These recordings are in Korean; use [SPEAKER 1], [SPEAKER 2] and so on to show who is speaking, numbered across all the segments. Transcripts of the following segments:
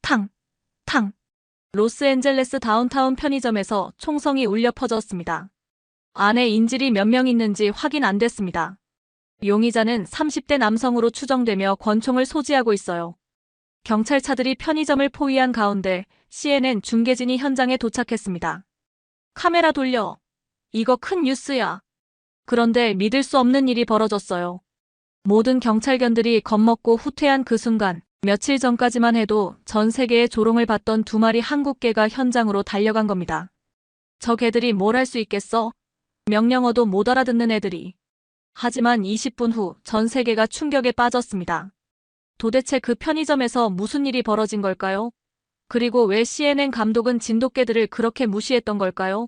[SPEAKER 1] 탕, 탕. 로스앤젤레스 다운타운 편의점에서 총성이 울려 퍼졌습니다. 안에 인질이 몇 명 있는지 확인 안 됐습니다. 용의자는 30대 남성으로 추정되며 권총을 소지하고 있어요. 경찰차들이 편의점을 포위한 가운데 CNN 중계진이 현장에 도착했습니다. 카메라 돌려. 이거 큰 뉴스야. 그런데 믿을 수 없는 일이 벌어졌어요. 모든 경찰견들이 겁먹고 후퇴한 그 순간, 며칠 전까지만 해도 전 세계의 조롱을 받던 두 마리 한국 개가 현장으로 달려간 겁니다. 저 개들이 뭘 할 수 있겠어? 명령어도 못 알아듣는 애들이. 하지만 20분 후 전 세계가 충격에 빠졌습니다. 도대체 그 편의점에서 무슨 일이 벌어진 걸까요? 그리고 왜 CNN 감독은 진돗개들을 그렇게 무시했던 걸까요?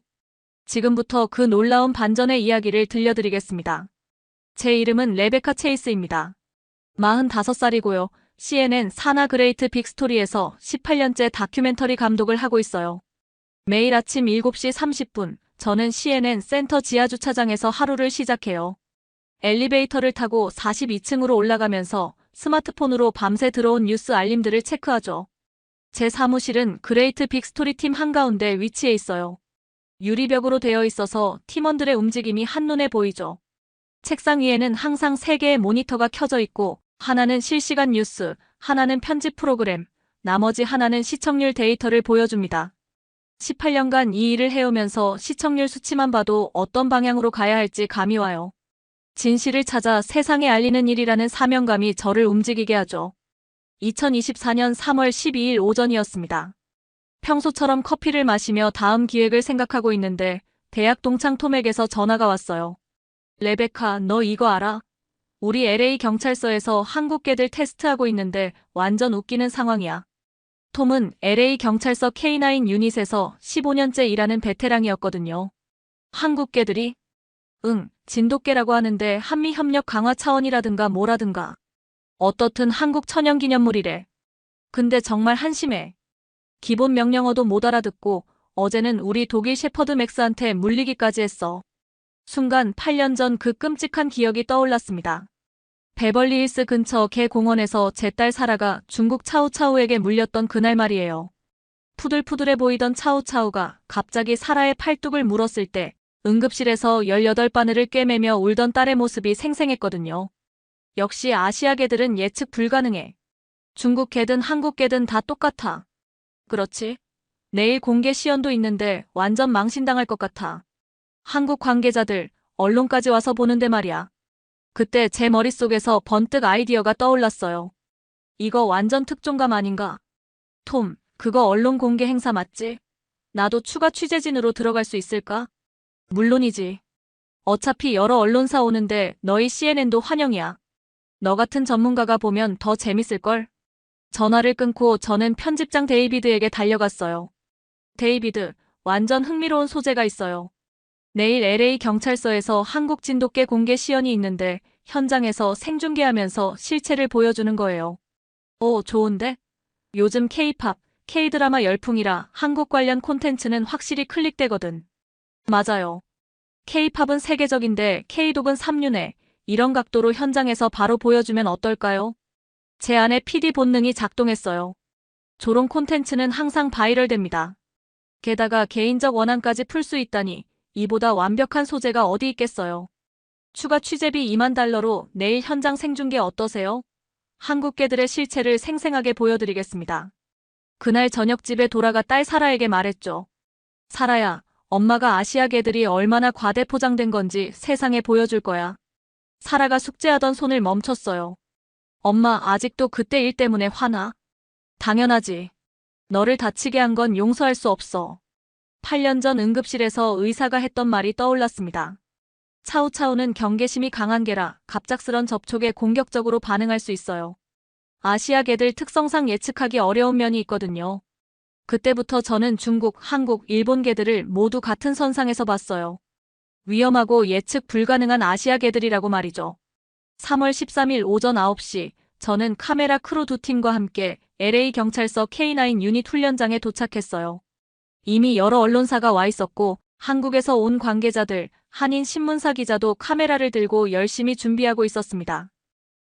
[SPEAKER 1] 지금부터 그 놀라운 반전의 이야기를 들려드리겠습니다. 제 이름은 레베카 체이스입니다. 45살이고요. CNN 사나 그레이트 빅스토리에서 18년째 다큐멘터리 감독을 하고 있어요. 매일 아침 7시 30분, 저는 CNN 센터 지하주차장에서 하루를 시작해요. 엘리베이터를 타고 42층으로 올라가면서 스마트폰으로 밤새 들어온 뉴스 알림들을 체크하죠. 제 사무실은 그레이트 빅스토리 팀 한가운데 위치해 있어요. 유리벽으로 되어 있어서 팀원들의 움직임이 한눈에 보이죠. 책상 위에는 항상 3개의 모니터가 켜져 있고 하나는 실시간 뉴스, 하나는 편집 프로그램, 나머지 하나는 시청률 데이터를 보여줍니다. 18년간 이 일을 해오면서 시청률 수치만 봐도 어떤 방향으로 가야 할지 감이 와요. 진실을 찾아 세상에 알리는 일이라는 사명감이 저를 움직이게 하죠. 2024년 3월 12일 오전이었습니다. 평소처럼 커피를 마시며 다음 기획을 생각하고 있는데 대학 동창 톰에게서 전화가 왔어요. 레베카, 너 이거 알아? 우리 LA 경찰서에서 한국 개들 테스트하고 있는데 완전 웃기는 상황이야. 톰은 LA 경찰서 K9 유닛에서 15년째 일하는 베테랑이었거든요. 한국 개들이? 응, 진돗개라고 하는데 한미협력 강화 차원이라든가 뭐라든가. 어떻든 한국 천연기념물이래. 근데 정말 한심해. 기본 명령어도 못 알아듣고 어제는 우리 독일 셰퍼드 맥스한테 물리기까지 했어. 순간 8년 전 그 끔찍한 기억이 떠올랐습니다. 베벌리힐스 근처 개 공원에서 제 딸 사라가 중국 차우차우에게 물렸던 그날 말이에요. 푸들푸들해 보이던 차우차우가 갑자기 사라의 팔뚝을 물었을 때 응급실에서 18바늘을 꿰매며 울던 딸의 모습이 생생했거든요. 역시 아시아 개들은 예측 불가능해. 중국 개든 한국 개든 다 똑같아. 그렇지? 내일 공개 시연도 있는데 완전 망신당할 것 같아. 한국 관계자들, 언론까지 와서 보는데 말이야. 그때 제 머릿속에서 번뜩 아이디어가 떠올랐어요. 이거 완전 특종감 아닌가? 톰, 그거 언론 공개 행사 맞지? 나도 추가 취재진으로 들어갈 수 있을까? 물론이지. 어차피 여러 언론사 오는데 너희 CNN도 환영이야. 너 같은 전문가가 보면 더 재밌을걸? 전화를 끊고 저는 편집장 데이비드에게 달려갔어요. 데이비드, 완전 흥미로운 소재가 있어요. 내일 LA 경찰서에서 한국 진돗개 공개 시연이 있는데 현장에서 생중계하면서 실체를 보여주는 거예요. 오, 좋은데? 요즘 K-팝, K-드라마 열풍이라 한국 관련 콘텐츠는 확실히 클릭되거든. 맞아요. K-팝은 세계적인데 K-독은 삼류네. 이런 각도로 현장에서 바로 보여주면 어떨까요? 제 안에 PD 본능이 작동했어요. 조롱 콘텐츠는 항상 바이럴됩니다. 게다가 개인적 원한까지 풀 수 있다니 이보다 완벽한 소재가 어디 있겠어요. 추가 취재비 $20,000로 내일 현장 생중계 어떠세요? 한국 개들의 실체를 생생하게 보여드리겠습니다. 그날 저녁 집에 돌아가 딸 사라에게 말했죠. 사라야, 엄마가 아시아 개들이 얼마나 과대 포장된 건지 세상에 보여줄 거야. 사라가 숙제하던 손을 멈췄어요. 엄마, 아직도 그때 일 때문에 화나? 당연하지. 너를 다치게 한 건 용서할 수 없어. 8년 전 응급실에서 의사가 했던 말이 떠올랐습니다. 차우차우는 경계심이 강한 개라 갑작스런 접촉에 공격적으로 반응할 수 있어요. 아시아 개들 특성상 예측하기 어려운 면이 있거든요. 그때부터 저는 중국, 한국, 일본 개들을 모두 같은 선상에서 봤어요. 위험하고 예측 불가능한 아시아 개들이라고 말이죠. 3월 13일 오전 9시, 저는 카메라 크루 2팀과 함께 LA 경찰서 K9 유닛 훈련장에 도착했어요. 이미 여러 언론사가 와 있었고 한국에서 온 관계자들, 한인 신문사 기자도 카메라를 들고 열심히 준비하고 있었습니다.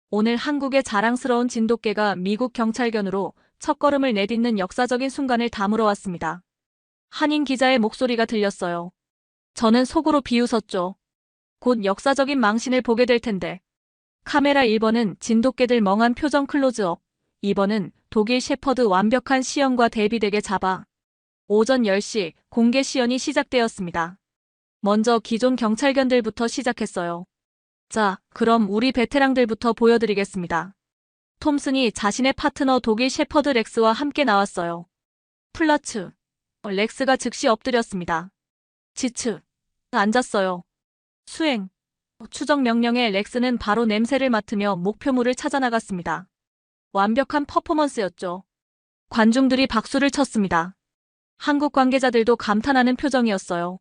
[SPEAKER 1] 오늘 한국의 자랑스러운 진돗개가 미국 경찰견으로 첫걸음을 내딛는 역사적인 순간을 다물어 왔습니다. 한인 기자의 목소리가 들렸어요. 저는 속으로 비웃었죠. 곧 역사적인 망신을 보게 될 텐데. 카메라 1번은 진돗개들 멍한 표정 클로즈업, 2번은 독일 셰퍼드 완벽한 시연과 대비되게 잡아. 오전 10시 공개 시연이 시작되었습니다. 먼저 기존 경찰견들부터 시작했어요. 자, 그럼 우리 베테랑들부터 보여드리겠습니다. 톰슨이 자신의 파트너 독일 셰퍼드 렉스와 함께 나왔어요. 플라츠. 렉스가 즉시 엎드렸습니다. 지츠. 앉았어요. 수행. 추적 명령에 렉스는 바로 냄새를 맡으며 목표물을 찾아 나갔습니다. 완벽한 퍼포먼스였죠. 관중들이 박수를 쳤습니다. 한국 관계자들도 감탄하는 표정이었어요.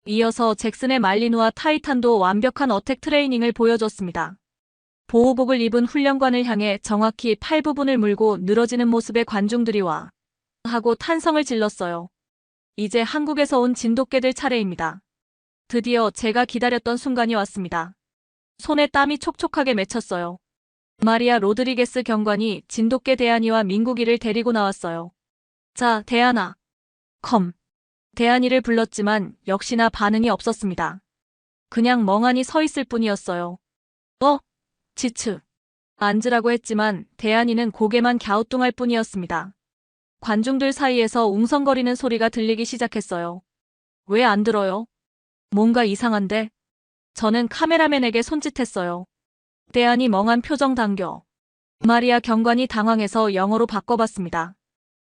[SPEAKER 1] 이어서 잭슨의 말리누와 타이탄도 완벽한 어택 트레이닝을 보여줬습니다. 보호복을 입은 훈련관을 향해 정확히 팔 부분을 물고 늘어지는 모습의 관중들이 와 하고 탄성을 질렀어요. 이제 한국에서 온 진돗개들 차례입니다. 드디어 제가 기다렸던 순간이 왔습니다. 손에 땀이 촉촉하게 맺혔어요. 마리아 로드리게스 경관이 진돗개 대안이와 민국이를 데리고 나왔어요. 자, 대안아. 컴. 대안이를 불렀지만 역시나 반응이 없었습니다. 그냥 멍하니 서 있을 뿐이었어요. 지츠. 앉으라고 했지만 대안이는 고개만 갸우뚱할 뿐이었습니다. 관중들 사이에서 웅성거리는 소리가 들리기 시작했어요. 왜 안 들어요? 뭔가 이상한데? 저는 카메라맨에게 손짓했어요. 대안이 멍한 표정 당겨. 마리아 경관이 당황해서 영어로 바꿔봤습니다.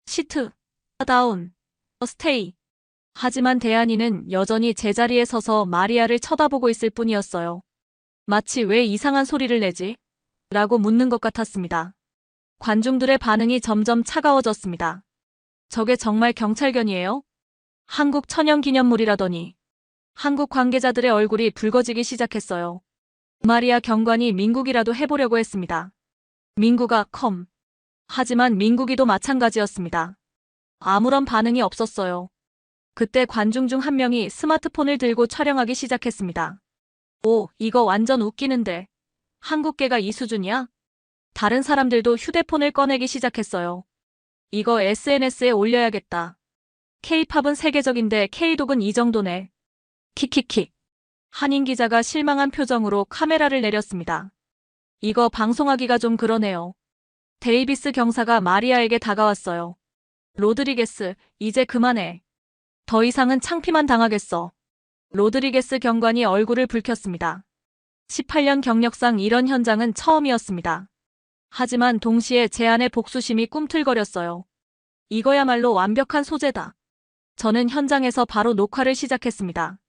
[SPEAKER 1] 시트. 다운. 스테이. 하지만 대안이는 여전히 제자리에 서서 마리아를 쳐다보고 있을 뿐이었어요. 마치 왜 이상한 소리를 내지? 라고 묻는 것 같았습니다. 관중들의 반응이 점점 차가워졌습니다. 저게 정말 경찰견이에요? 한국 천연기념물이라더니. 한국 관계자들의 얼굴이 붉어지기 시작했어요. 마리아 경관이 민국이라도 해보려고 했습니다. 민국아 컴. 하지만 민국이도 마찬가지였습니다. 아무런 반응이 없었어요. 그때 관중 중 한 명이 스마트폰을 들고 촬영하기 시작했습니다. 오, 이거 완전 웃기는데. 한국계가 이 수준이야? 다른 사람들도 휴대폰을 꺼내기 시작했어요. 이거 SNS에 올려야겠다. K-팝은 세계적인데 K-독은 이 정도네. 킥킥킥. 한인 기자가 실망한 표정으로 카메라를 내렸습니다. 이거 방송하기가 좀 그러네요. 데이비스 경사가 마리아에게 다가왔어요. 로드리게스, 이제 그만해. 더 이상은 창피만 당하겠어. 로드리게스 경관이 얼굴을 붉혔습니다. 18년 경력상 이런 현장은 처음이었습니다. 하지만 동시에 제 안의 복수심이 꿈틀거렸어요. 이거야말로 완벽한 소재다. 저는 현장에서 바로 녹화를 시작했습니다.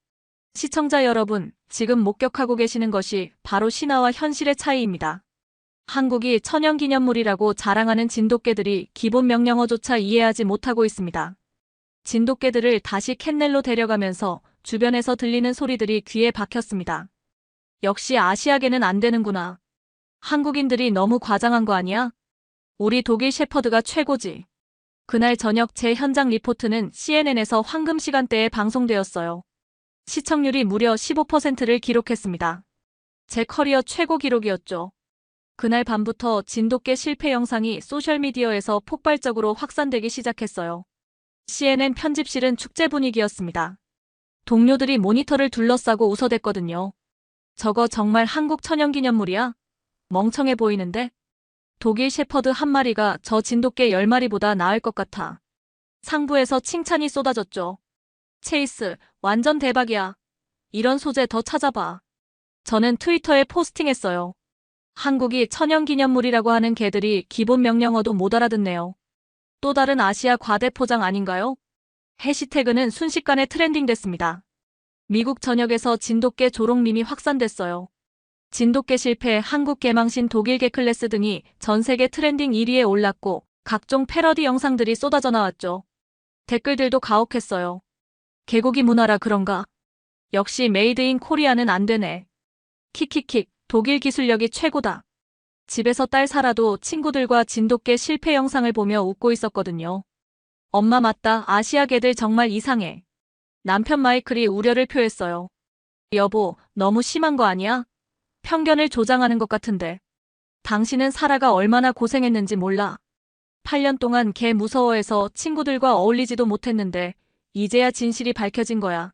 [SPEAKER 1] 시청자 여러분, 지금 목격하고 계시는 것이 바로 신화와 현실의 차이입니다. 한국이 천연기념물이라고 자랑하는 진돗개들이 기본 명령어조차 이해하지 못하고 있습니다. 진돗개들을 다시 캔넬로 데려가면서 주변에서 들리는 소리들이 귀에 박혔습니다. 역시 아시아계는 안 되는구나. 한국인들이 너무 과장한 거 아니야? 우리 독일 셰퍼드가 최고지. 그날 저녁 제 현장 리포트는 CNN에서 황금 시간대에 방송되었어요. 시청률이 무려 15%를 기록했습니다. 제 커리어 최고 기록이었죠. 그날 밤부터 진돗개 실패 영상이 소셜미디어에서 폭발적으로 확산되기 시작했어요. CNN 편집실은 축제 분위기였습니다. 동료들이 모니터를 둘러싸고 웃어댔거든요. 저거 정말 한국 천연기념물이야? 멍청해 보이는데? 독일 셰퍼드 한 마리가 저 진돗개 10마리보다 나을 것 같아. 상부에서 칭찬이 쏟아졌죠. 체이스, 완전 대박이야. 이런 소재 더 찾아봐. 저는 트위터에 포스팅했어요. 한국이 천연기념물이라고 하는 개들이 기본 명령어도 못 알아듣네요. 또 다른 아시아 과대포장 아닌가요? 해시태그는 순식간에 트렌딩됐습니다. 미국 전역에서 진돗개 조롱밈이 확산됐어요. 진돗개 실패, 한국 개망신, 독일개 클래스 등이 전 세계 트렌딩 1위에 올랐고 각종 패러디 영상들이 쏟아져 나왔죠. 댓글들도 가혹했어요. 개고기 문화라 그런가? 역시 메이드 인 코리아는 안 되네. 킥킥킥, 독일 기술력이 최고다. 집에서 딸 살아도 친구들과 진돗개 실패 영상을 보며 웃고 있었거든요. 엄마 맞다, 아시아 개들 정말 이상해. 남편 마이클이 우려를 표했어요. 여보, 너무 심한 거 아니야? 편견을 조장하는 것 같은데. 당신은 사라가 얼마나 고생했는지 몰라. 8년 동안 걔 무서워해서 친구들과 어울리지도 못했는데 이제야 진실이 밝혀진 거야.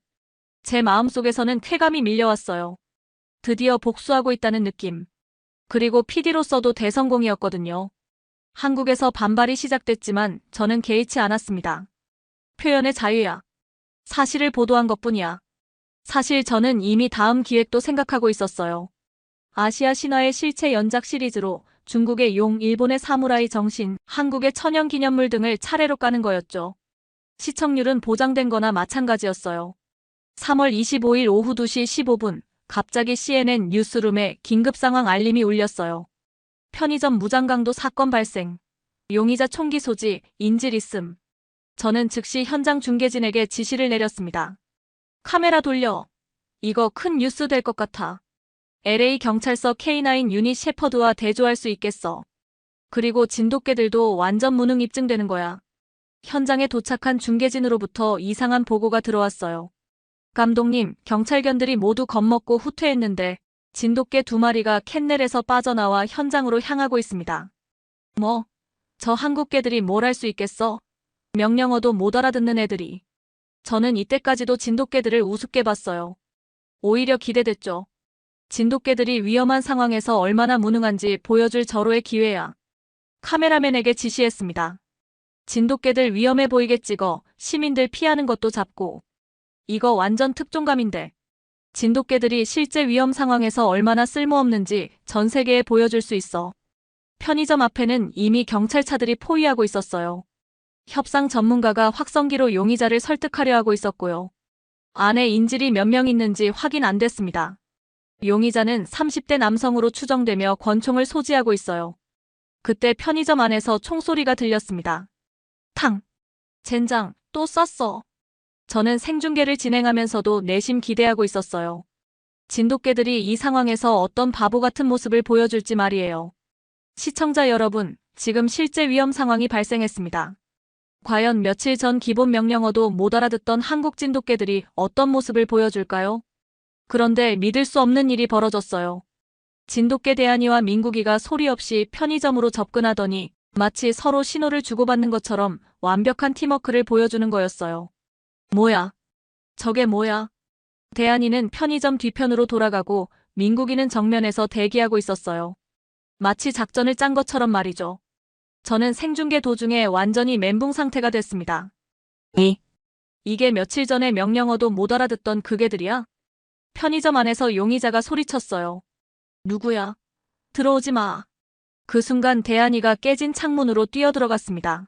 [SPEAKER 1] 제 마음속에서는 쾌감이 밀려왔어요. 드디어 복수하고 있다는 느낌. 그리고 PD로서도 대성공이었거든요. 한국에서 반발이 시작됐지만 저는 개의치 않았습니다. 표현의 자유야. 사실을 보도한 것뿐이야. 사실 저는 이미 다음 기획도 생각하고 있었어요. 아시아 신화의 실체 연작 시리즈로 중국의 용, 일본의 사무라이 정신, 한국의 천연 기념물 등을 차례로 까는 거였죠. 시청률은 보장된 거나 마찬가지였어요. 3월 25일 오후 2시 15분, 갑자기 CNN 뉴스룸에 긴급 상황 알림이 울렸어요. 편의점 무장강도 사건 발생. 용의자 총기 소지, 인질 있음. 저는 즉시 현장 중계진에게 지시를 내렸습니다. 카메라 돌려. 이거 큰 뉴스 될 것 같아. LA 경찰서 K9 유닛 셰퍼드와 대조할 수 있겠어. 그리고 진돗개들도 완전 무능 입증되는 거야. 현장에 도착한 중계진으로부터 이상한 보고가 들어왔어요. 감독님, 경찰견들이 모두 겁먹고 후퇴했는데 진돗개 2마리가 캔넬에서 빠져나와 현장으로 향하고 있습니다. 뭐? 저 한국개들이 뭘 할 수 있겠어? 명령어도 못 알아듣는 애들이. 저는 이때까지도 진돗개들을 우습게 봤어요. 오히려 기대됐죠. 진돗개들이 위험한 상황에서 얼마나 무능한지 보여줄 절호의 기회야. 카메라맨에게 지시했습니다. 진돗개들 위험해 보이게 찍어 시민들 피하는 것도 잡고. 이거 완전 특종감인데. 진돗개들이 실제 위험 상황에서 얼마나 쓸모없는지 전 세계에 보여줄 수 있어. 편의점 앞에는 이미 경찰차들이 포위하고 있었어요. 협상 전문가가 확성기로 용의자를 설득하려 하고 있었고요. 안에 인질이 몇 명 있는지 확인 안 됐습니다. 용의자는 30대 남성으로 추정되며 권총을 소지하고 있어요. 그때 편의점 안에서 총소리가 들렸습니다. 탕! 젠장, 또 쐈어. 저는 생중계를 진행하면서도 내심 기대하고 있었어요. 진돗개들이 이 상황에서 어떤 바보 같은 모습을 보여줄지 말이에요. 시청자 여러분, 지금 실제 위험 상황이 발생했습니다. 과연 며칠 전 기본 명령어도 못 알아듣던 한국 진돗개들이 어떤 모습을 보여줄까요? 그런데 믿을 수 없는 일이 벌어졌어요. 진돗개 대한이와 민국이가 소리 없이 편의점으로 접근하더니 마치 서로 신호를 주고받는 것처럼 완벽한 팀워크를 보여주는 거였어요. 뭐야? 저게 뭐야? 대한이는 편의점 뒤편으로 돌아가고 민국이는 정면에서 대기하고 있었어요. 마치 작전을 짠 것처럼 말이죠. 저는 생중계 도중에 완전히 멘붕 상태가 됐습니다. 이게 며칠 전에 명령어도 못 알아듣던 그 개들이야? 편의점 안에서 용의자가 소리쳤어요. 누구야? 들어오지 마. 그 순간 대한이가 깨진 창문으로 뛰어들어갔습니다.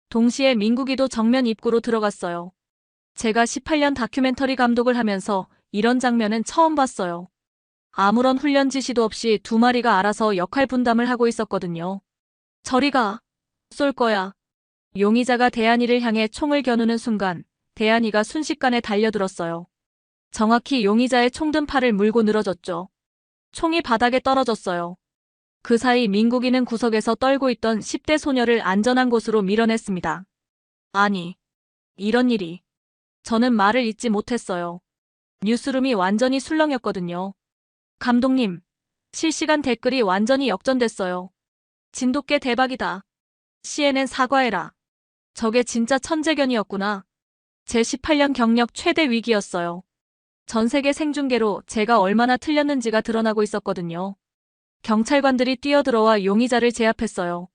[SPEAKER 1] 동시에 민국이도 정면 입구로 들어갔어요. 제가 18년 다큐멘터리 감독을 하면서 이런 장면은 처음 봤어요. 아무런 훈련 지시도 없이 2마리가 알아서 역할 분담을 하고 있었거든요. 저리 가. 쏠 거야. 용의자가 대한이를 향해 총을 겨누는 순간 대한이가 순식간에 달려들었어요. 정확히 용의자의 총든 팔을 물고 늘어졌죠. 총이 바닥에 떨어졌어요. 그 사이 민국이는 구석에서 떨고 있던 10대 소녀를 안전한 곳으로 밀어냈습니다. 아니, 이런 일이. 저는 말을 잇지 못했어요. 뉴스룸이 완전히 술렁였거든요. 감독님, 실시간 댓글이 완전히 역전됐어요. 진돗개 대박이다. CNN 사과해라. 저게 진짜 천재견이었구나. 제 18년 경력 최대 위기였어요. 전 세계 생중계로 제가 얼마나 틀렸는지가 드러나고 있었거든요. 경찰관들이 뛰어들어와 용의자를 제압했어요.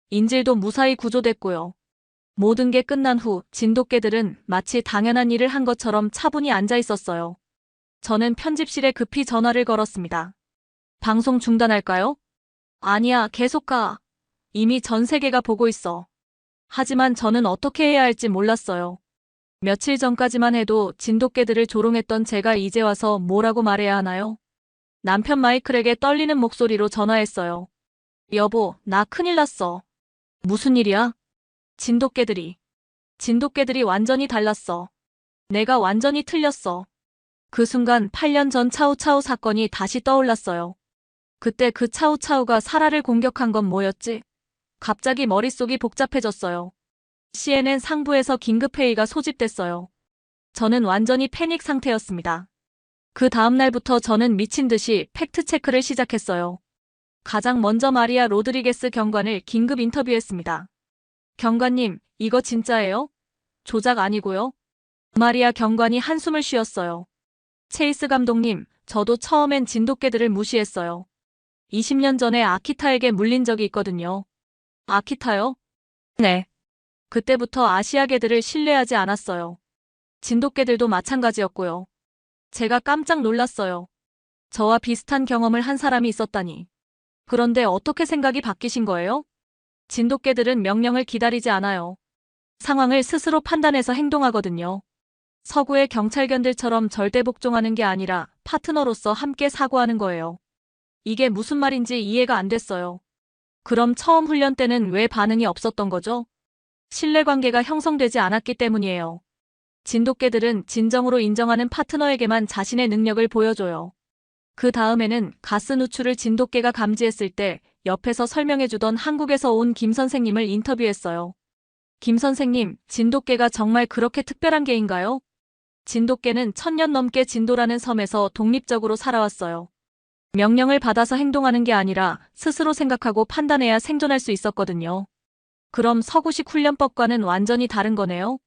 [SPEAKER 1] 인질도 무사히 구조됐고요. 모든 게 끝난 후 진돗개들은 마치 당연한 일을 한 것처럼 차분히 앉아 있었어요. 저는 편집실에 급히 전화를 걸었습니다. 방송 중단할까요? 아니야, 계속 가. 이미 전 세계가 보고 있어. 하지만 저는 어떻게 해야 할지 몰랐어요. 며칠 전까지만 해도 진돗개들을 조롱했던 제가 이제 와서 뭐라고 말해야 하나요? 남편 마이클에게 떨리는 목소리로 전화했어요. 여보, 나 큰일 났어. 무슨 일이야? 진돗개들이 완전히 달랐어. 내가 완전히 틀렸어. 그 순간 8년 전 차우차우 사건이 다시 떠올랐어요. 그때 그 차우차우가 사라를 공격한 건 뭐였지? 갑자기 머릿속이 복잡해졌어요. CNN 상부에서 긴급회의가 소집됐어요. 저는 완전히 패닉 상태였습니다. 그 다음 날부터 저는 미친 듯이 팩트체크를 시작했어요. 가장 먼저 마리아 로드리게스 경관을 긴급 인터뷰했습니다. 경관님, 이거 진짜예요? 조작 아니고요? 마리아 경관이 한숨을 쉬었어요. 체이스 감독님, 저도 처음엔 진돗개들을 무시했어요. 20년 전에 아키타에게 물린 적이 있거든요. 아키타요? 네. 그때부터 아시아개들을 신뢰하지 않았어요. 진돗개들도 마찬가지였고요. 제가 깜짝 놀랐어요. 저와 비슷한 경험을 한 사람이 있었다니. 그런데 어떻게 생각이 바뀌신 거예요? 진돗개들은 명령을 기다리지 않아요. 상황을 스스로 판단해서 행동하거든요. 서구의 경찰견들처럼 절대 복종하는 게 아니라 파트너로서 함께 사고하는 거예요. 이게 무슨 말인지 이해가 안 됐어요. 그럼 처음 훈련 때는 왜 반응이 없었던 거죠? 신뢰관계가 형성되지 않았기 때문이에요. 진돗개들은 진정으로 인정하는 파트너에게만 자신의 능력을 보여줘요. 그 다음에는 가스 누출을 진돗개가 감지했을 때 옆에서 설명해주던 한국에서 온 김 선생님을 인터뷰했어요. 김 선생님, 진돗개가 정말 그렇게 특별한 개인가요? 진돗개는 1000년 넘게 진도라는 섬에서 독립적으로 살아왔어요. 명령을 받아서 행동하는 게 아니라 스스로 생각하고 판단해야 생존할 수 있었거든요. 그럼 서구식 훈련법과는 완전히 다른 거네요?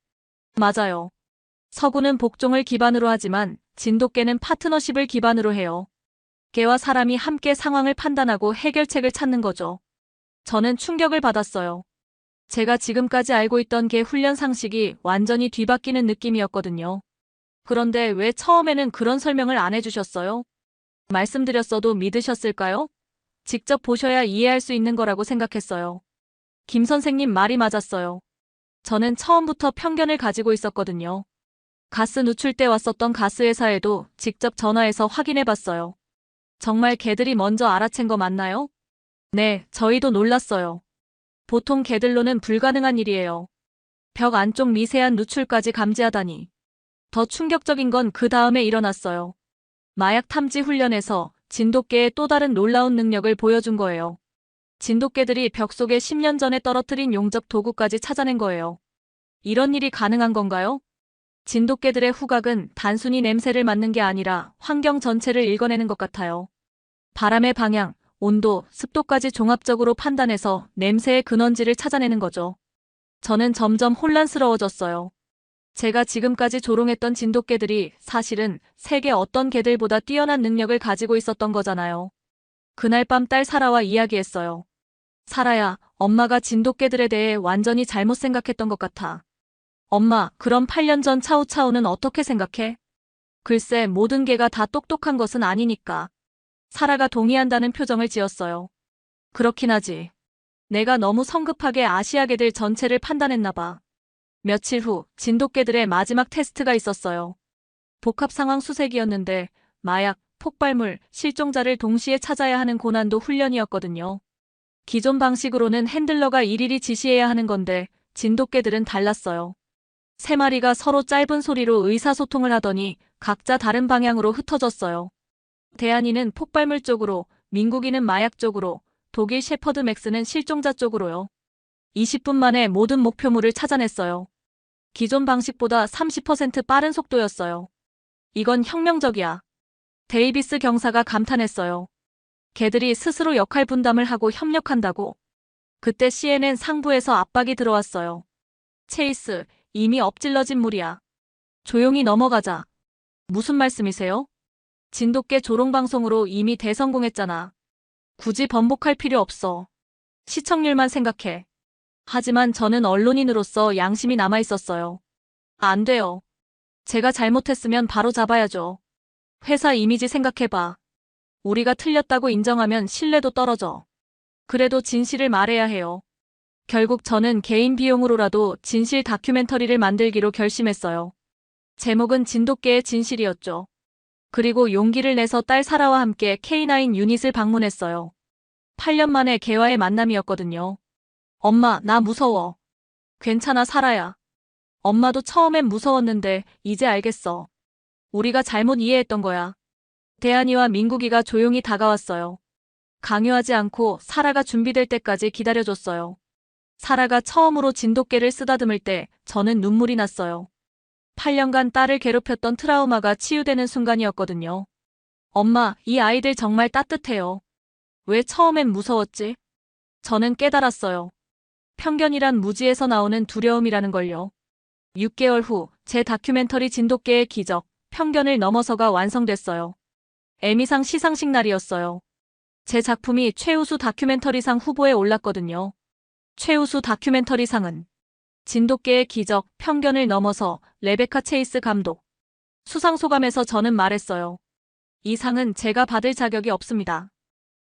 [SPEAKER 1] 맞아요. 서구는 복종을 기반으로 하지만 진돗개는 파트너십을 기반으로 해요. 개와 사람이 함께 상황을 판단하고 해결책을 찾는 거죠. 저는 충격을 받았어요. 제가 지금까지 알고 있던 개 훈련 상식이 완전히 뒤바뀌는 느낌이었거든요. 그런데 왜 처음에는 그런 설명을 안 해주셨어요? 말씀드렸어도 믿으셨을까요? 직접 보셔야 이해할 수 있는 거라고 생각했어요. 김 선생님 말이 맞았어요. 저는 처음부터 편견을 가지고 있었거든요. 가스 누출 때 왔었던 가스회사에도 직접 전화해서 확인해봤어요. 정말 개들이 먼저 알아챈 거 맞나요? 네, 저희도 놀랐어요. 보통 개들로는 불가능한 일이에요. 벽 안쪽 미세한 누출까지 감지하다니. 더 충격적인 건 그 다음에 일어났어요. 마약 탐지 훈련에서 진돗개의 또 다른 놀라운 능력을 보여준 거예요. 진돗개들이 벽 속에 10년 전에 떨어뜨린 용접 도구까지 찾아낸 거예요. 이런 일이 가능한 건가요? 진돗개들의 후각은 단순히 냄새를 맡는 게 아니라 환경 전체를 읽어내는 것 같아요. 바람의 방향, 온도, 습도까지 종합적으로 판단해서 냄새의 근원지를 찾아내는 거죠. 저는 점점 혼란스러워졌어요. 제가 지금까지 조롱했던 진돗개들이 사실은 세계 어떤 개들보다 뛰어난 능력을 가지고 있었던 거잖아요. 그날 밤 딸 사라와 이야기했어요. 사라야, 엄마가 진돗개들에 대해 완전히 잘못 생각했던 것 같아. 엄마, 그럼 8년 전 차우차우는 어떻게 생각해? 글쎄, 모든 개가 다 똑똑한 것은 아니니까. 사라가 동의한다는 표정을 지었어요. 그렇긴 하지. 내가 너무 성급하게 아시아 개들 전체를 판단했나 봐. 며칠 후 진돗개들의 마지막 테스트가 있었어요. 복합 상황 수색이었는데 마약, 폭발물, 실종자를 동시에 찾아야 하는 고난도 훈련이었거든요. 기존 방식으로는 핸들러가 일일이 지시해야 하는 건데 진돗개들은 달랐어요. 세 마리가 서로 짧은 소리로 의사소통을 하더니 각자 다른 방향으로 흩어졌어요. 대한이는 폭발물 쪽으로, 민국이는 마약 쪽으로, 독일 shepherd 맥스는 실종자 쪽으로요. 20분 만에 모든 목표물을 찾아냈어요. 기존 방식보다 30% 빠른 속도였어요. 이건 혁명적이야. 데이비스 경사가 감탄했어요. 개들이 스스로 역할 분담을 하고 협력한다고. 그때 CNN 상부에서 압박이 들어왔어요. 체이스, 이미 엎질러진 물이야. 조용히 넘어가자. 무슨 말씀이세요? 진돗개 조롱방송으로 이미 대성공했잖아. 굳이 번복할 필요 없어. 시청률만 생각해. 하지만 저는 언론인으로서 양심이 남아있었어요. 안 돼요. 제가 잘못했으면 바로 잡아야죠. 회사 이미지 생각해봐. 우리가 틀렸다고 인정하면 신뢰도 떨어져. 그래도 진실을 말해야 해요. 결국 저는 개인 비용으로라도 진실 다큐멘터리를 만들기로 결심했어요. 제목은 진돗개의 진실이었죠. 그리고 용기를 내서 딸 사라와 함께 K9 유닛을 방문했어요. 8년 만에 개와의 만남이었거든요. 엄마, 나 무서워. 괜찮아, 사라야. 엄마도 처음엔 무서웠는데 이제 알겠어. 우리가 잘못 이해했던 거야. 대한이와 민국이가 조용히 다가왔어요. 강요하지 않고 사라가 준비될 때까지 기다려줬어요. 사라가 처음으로 진돗개를 쓰다듬을 때 저는 눈물이 났어요. 8년간 딸을 괴롭혔던 트라우마가 치유되는 순간이었거든요. 엄마, 이 아이들 정말 따뜻해요. 왜 처음엔 무서웠지? 저는 깨달았어요. 편견이란 무지에서 나오는 두려움이라는 걸요. 6개월 후 제 다큐멘터리 진돗개의 기적, 편견을 넘어서가 완성됐어요. 에미상 시상식 날이었어요. 제 작품이 최우수 다큐멘터리상 후보에 올랐거든요. 최우수 다큐멘터리상은 진돗개의 기적, 편견을 넘어서 레베카 체이스 감독. 수상 소감에서 저는 말했어요. 이 상은 제가 받을 자격이 없습니다.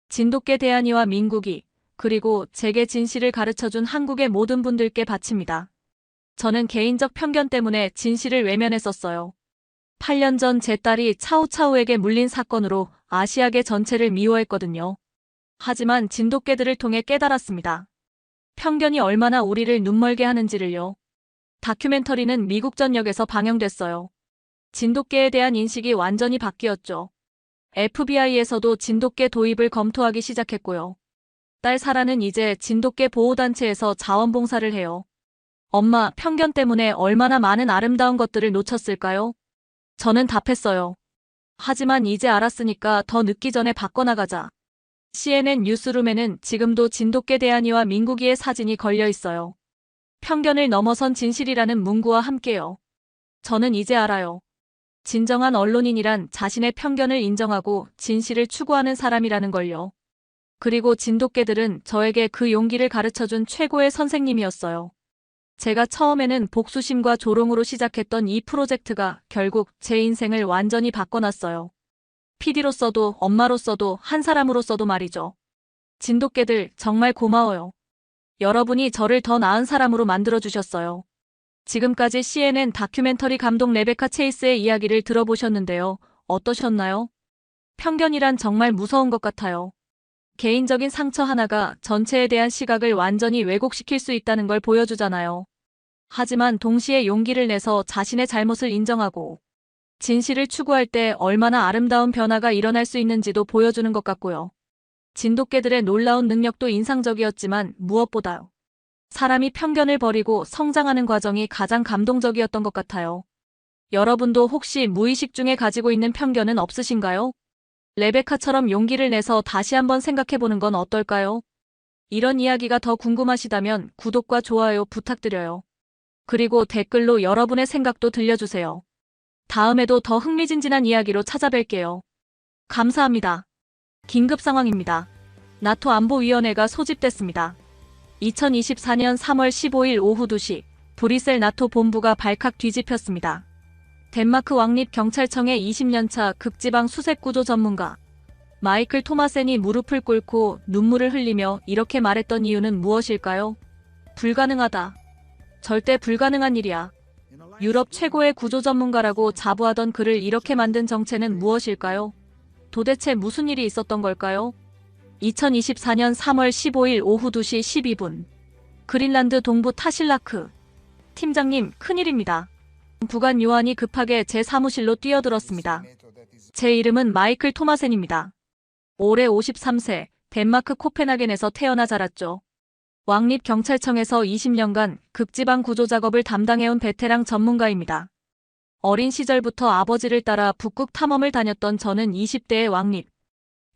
[SPEAKER 1] 진돗개 대한이와 민국이, 그리고 제게 진실을 가르쳐준 한국의 모든 분들께 바칩니다. 저는 개인적 편견 때문에 진실을 외면했었어요. 8년 전 제 딸이 차우차우에게 물린 사건으로 아시아계 전체를 미워했거든요. 하지만 진돗개들을 통해 깨달았습니다. 편견이 얼마나 우리를 눈멀게 하는지를요. 다큐멘터리는 미국 전역에서 방영됐어요. 진돗개에 대한 인식이 완전히 바뀌었죠. FBI에서도 진돗개 도입을 검토하기 시작했고요. 딸 사라는 이제 진돗개 보호단체에서 자원봉사를 해요. 엄마, 편견 때문에 얼마나 많은 아름다운 것들을 놓쳤을까요? 저는 답했어요. 하지만 이제 알았으니까 더 늦기 전에 바꿔나가자. CNN 뉴스룸에는 지금도 진돗개 대한이와 민국이의 사진이 걸려 있어요. 편견을 넘어선 진실이라는 문구와 함께요. 저는 이제 알아요. 진정한 언론인이란 자신의 편견을 인정하고 진실을 추구하는 사람이라는 걸요. 그리고 진돗개들은 저에게 그 용기를 가르쳐준 최고의 선생님이었어요. 제가 처음에는 복수심과 조롱으로 시작했던 이 프로젝트가 결국 제 인생을 완전히 바꿔놨어요. PD로서도 엄마로서도 한 사람으로서도 말이죠. 진돗개들 정말 고마워요. 여러분이 저를 더 나은 사람으로 만들어주셨어요. 지금까지 CNN 다큐멘터리 감독 레베카 체이스의 이야기를 들어보셨는데요. 어떠셨나요? 편견이란 정말 무서운 것 같아요. 개인적인 상처 하나가 전체에 대한 시각을 완전히 왜곡시킬 수 있다는 걸 보여주잖아요. 하지만 동시에 용기를 내서 자신의 잘못을 인정하고 진실을 추구할 때 얼마나 아름다운 변화가 일어날 수 있는지도 보여주는 것 같고요. 진돗개들의 놀라운 능력도 인상적이었지만 무엇보다요. 사람이 편견을 버리고 성장하는 과정이 가장 감동적이었던 것 같아요. 여러분도 혹시 무의식 중에 가지고 있는 편견은 없으신가요? 레베카처럼 용기를 내서 다시 한번 생각해보는 건 어떨까요? 이런 이야기가 더 궁금하시다면 구독과 좋아요 부탁드려요. 그리고 댓글로 여러분의 생각도 들려주세요. 다음에도 더 흥미진진한 이야기로 찾아뵐게요. 감사합니다. 긴급 상황입니다. 나토 안보위원회가 소집됐습니다. 2024년 3월 15일 오후 2시 브뤼셀 나토 본부가 발칵 뒤집혔습니다. 덴마크 왕립 경찰청의 20년차 극지방 수색구조 전문가 마이클 토마센이 무릎을 꿇고 눈물을 흘리며 이렇게 말했던 이유는 무엇일까요? 불가능하다. 절대 불가능한 일이야. 유럽 최고의 구조 전문가라고 자부하던 그를 이렇게 만든 정체는 무엇일까요? 도대체 무슨 일이 있었던 걸까요? 2024년 3월 15일 오후 2시 12분 그린란드 동부 타실라크 팀장님, 큰일입니다. 부관 요한이 급하게 제 사무실로 뛰어들었습니다. 제 이름은 마이클 토마센입니다. 올해 53세, 덴마크 코펜하겐에서 태어나 자랐죠. 왕립경찰청에서 20년간 극지방 구조 작업을 담당해온 베테랑 전문가입니다. 어린 시절부터 아버지를 따라 북극 탐험을 다녔던 저는 20대의 왕립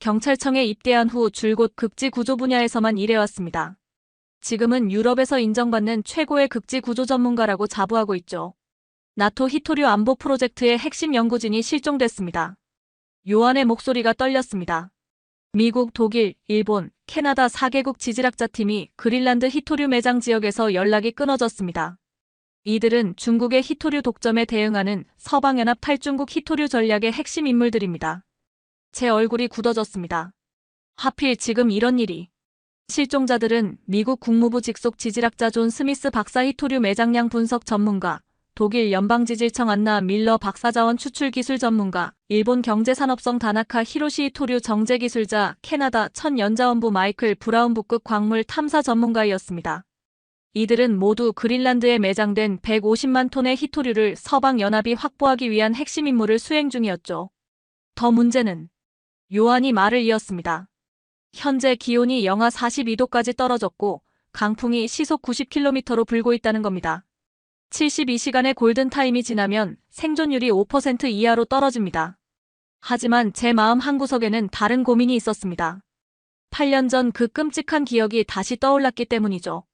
[SPEAKER 1] 경찰청에 입대한 후 줄곧 극지 구조 분야에서만 일해왔습니다. 지금은 유럽에서 인정받는 최고의 극지 구조 전문가라고 자부하고 있죠. 나토 히토류 안보 프로젝트의 핵심 연구진이 실종됐습니다. 요한의 목소리가 떨렸습니다. 미국, 독일, 일본, 캐나다 4개국 지질학자팀이 그린란드 히토류 매장 지역에서 연락이 끊어졌습니다. 이들은 중국의 히토류 독점에 대응하는 서방연합 탈중국 히토류 전략의 핵심 인물들입니다. 제 얼굴이 굳어졌습니다. 하필 지금 이런 일이. 실종자들은 미국 국무부 직속 지질학자 존 스미스 박사 히토류 매장량 분석 전문가, 독일 연방지질청 안나 밀러 박사자원 추출 기술 전문가, 일본 경제산업성 다나카 히로시 히토류 정제기술자, 캐나다 천연자원부 마이클 브라운 북극 광물 탐사 전문가였습니다. 이들은 모두 그린란드에 매장된 150만 톤의 히토류를 서방연합이 확보하기 위한 핵심 임무를 수행 중이었죠. 더 문제는 요한이 말을 이었습니다. 현재 기온이 영하 42도까지 떨어졌고 강풍이 시속 90km로 불고 있다는 겁니다. 72시간의 골든타임이 지나면 생존율이 5% 이하로 떨어집니다. 하지만 제 마음 한구석에는 다른 고민이 있었습니다. 8년 전 그 끔찍한 기억이 다시 떠올랐기 때문이죠.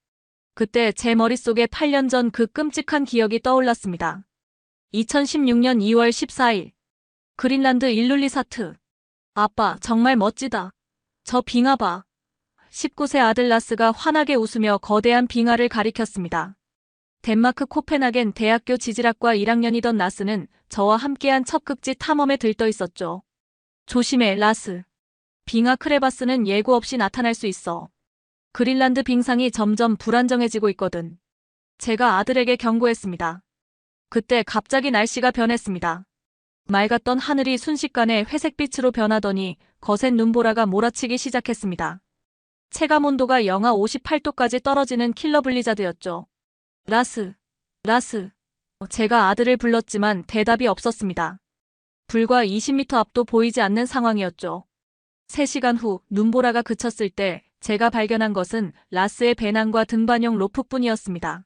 [SPEAKER 1] 그때 제 머릿속에 8년 전 그 끔찍한 기억이 떠올랐습니다. 2016년 2월 14일. 그린란드 일룰리사트. 아빠, 정말 멋지다. 저 빙하 봐. 19세 아들 라스가 환하게 웃으며 거대한 빙하를 가리켰습니다. 덴마크 코펜하겐 대학교 지질학과 1학년이던 라스는 저와 함께한 첫 극지 탐험에 들떠 있었죠. 조심해, 라스. 빙하 크레바스는 예고 없이 나타날 수 있어. 그린란드 빙상이 점점 불안정해지고 있거든. 제가 아들에게 경고했습니다. 그때 갑자기 날씨가 변했습니다. 맑았던 하늘이 순식간에 회색빛으로 변하더니 거센 눈보라가 몰아치기 시작했습니다. 체감 온도가 영하 58도까지 떨어지는 킬러 블리자드였죠. 라스, 라스. 제가 아들을 불렀지만 대답이 없었습니다. 불과 20m 앞도 보이지 않는 상황이었죠. 3시간 후 눈보라가 그쳤을 때 제가 발견한 것은 라스의 배낭과 등반용 로프뿐이었습니다.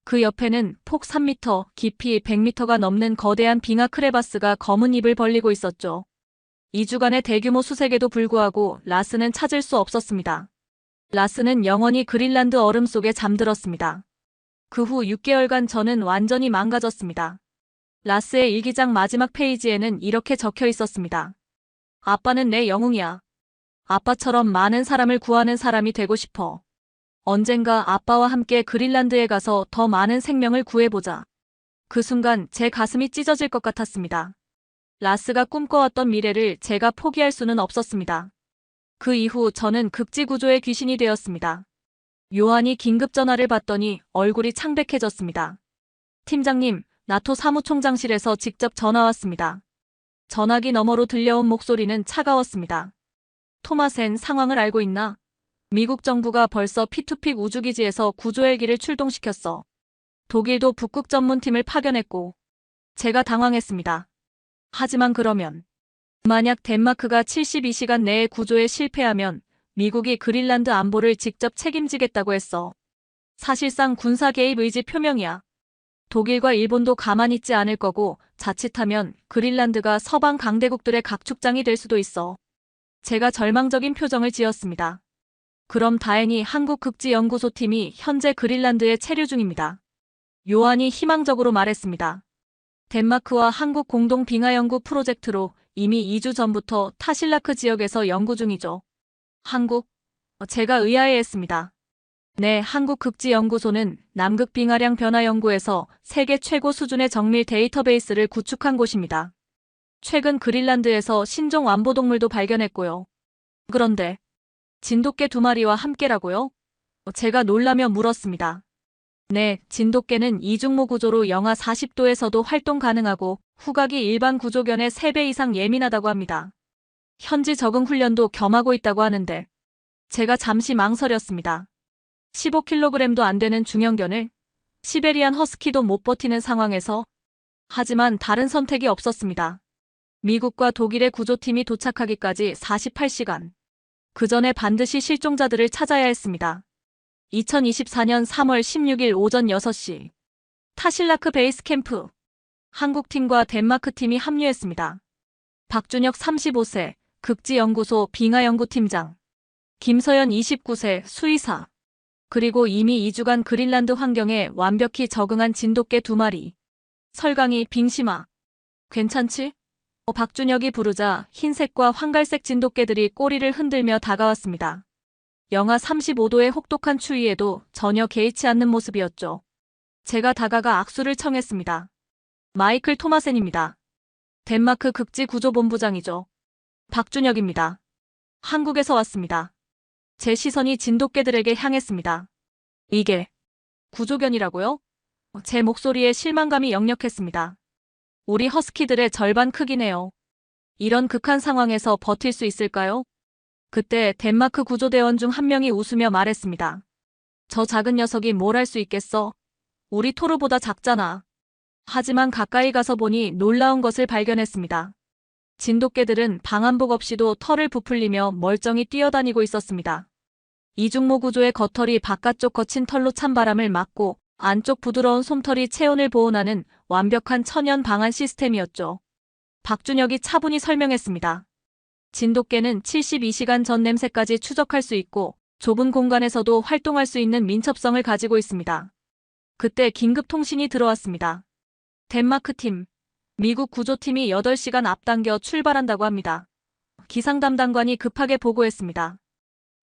[SPEAKER 1] 그 옆에는 폭 3m, 깊이 100m가 넘는 거대한 빙하 크레바스가 검은 입을 벌리고 있었죠. 2주간의 대규모 수색에도 불구하고 라스는 찾을 수 없었습니다. 라스는 영원히 그린란드 얼음 속에 잠들었습니다. 그 후 6개월간 저는 완전히 망가졌습니다. 라스의 일기장 마지막 페이지에는 이렇게 적혀 있었습니다. 아빠는 내 영웅이야. 아빠처럼 많은 사람을 구하는 사람이 되고 싶어. 언젠가 아빠와 함께 그린란드에 가서 더 많은 생명을 구해보자. 그 순간 제 가슴이 찢어질 것 같았습니다. 라스가 꿈꿔왔던 미래를 제가 포기할 수는 없었습니다. 그 이후 저는 극지구조의 귀신이 되었습니다. 요한이 긴급전화를 받더니 얼굴이 창백해졌습니다. 팀장님, 나토 사무총장실에서 직접 전화 왔습니다. 전화기 너머로 들려온 목소리는 차가웠습니다. 토마센, 상황을 알고 있나? 미국 정부가 벌써 P2P 우주기지에서 구조 헬기를 출동시켰어. 독일도 북극 전문팀을 파견했고. 제가 당황했습니다. 하지만 그러면 만약 덴마크가 72시간 내에 구조에 실패하면 미국이 그린란드 안보를 직접 책임지겠다고 했어. 사실상 군사 개입 의지 표명이야. 독일과 일본도 가만히 있지 않을 거고 자칫하면 그린란드가 서방 강대국들의 각축장이 될 수도 있어. 제가 절망적인 표정을 지었습니다. 그럼 다행히 한국극지연구소팀이 현재 그린란드에 체류 중입니다. 요한이 희망적으로 말했습니다. 덴마크와 한국 공동 빙하 연구 프로젝트로 이미 2주 전부터 타실라크 지역에서 연구 중이죠. 한국? 제가 의아해했습니다. 네, 한국극지연구소는 남극 빙하량 변화 연구에서 세계 최고 수준의 정밀 데이터베이스를 구축한 곳입니다. 최근 그린란드에서 신종 완보동물도 발견했고요. 그런데 진돗개 2마리와 함께라고요? 제가 놀라며 물었습니다. 네, 진돗개는 이중모 구조로 영하 40도에서도 활동 가능하고 후각이 일반 구조견의 3배 이상 예민하다고 합니다. 현지 적응 훈련도 겸하고 있다고 하는데 제가 잠시 망설였습니다. 15kg도 안 되는 중형견을 시베리안 허스키도 못 버티는 상황에서 하지만 다른 선택이 없었습니다. 미국과 독일의 구조팀이 도착하기까지 48시간. 그 전에 반드시 실종자들을 찾아야 했습니다. 2024년 3월 16일 오전 6시. 타실라크 베이스 캠프. 한국팀과 덴마크팀이 합류했습니다. 박준혁 35세, 극지연구소 빙하연구팀장. 김서연 29세, 수의사. 그리고 이미 2주간 그린란드 환경에 완벽히 적응한 진돗개 2마리. 설강이 빙심아. 괜찮지? 박준혁이 부르자 흰색과 황갈색 진돗개들이 꼬리를 흔들며 다가왔습니다. 영하 35도의 혹독한 추위에도 전혀 개의치 않는 모습이었죠. 제가 다가가 악수를 청했습니다. 마이클 토마센입니다. 덴마크 극지구조본부장이죠. 박준혁입니다. 한국에서 왔습니다. 제 시선이 진돗개들에게 향했습니다. 이게 구조견이라고요? 제 목소리에 실망감이 역력했습니다. 우리 허스키들의 절반 크기네요. 이런 극한 상황에서 버틸 수 있을까요? 그때 덴마크 구조대원 중 한 명이 웃으며 말했습니다. 저 작은 녀석이 뭘 할 수 있겠어? 우리 토르보다 작잖아. 하지만 가까이 가서 보니 놀라운 것을 발견했습니다. 진돗개들은 방한복 없이도 털을 부풀리며 멀쩡히 뛰어다니고 있었습니다. 이중모 구조의 겉털이 바깥쪽 거친 털로 찬바람을 막고 안쪽 부드러운 솜털이 체온을 보온하는 완벽한 천연 방한 시스템이었죠. 박준혁이 차분히 설명했습니다. 진돗개는 72시간 전 냄새까지 추적할 수 있고 좁은 공간에서도 활동할 수 있는 민첩성을 가지고 있습니다. 그때 긴급 통신이 들어왔습니다. 덴마크 팀, 미국 구조팀이 8시간 앞당겨 출발한다고 합니다. 기상 담당관이 급하게 보고했습니다.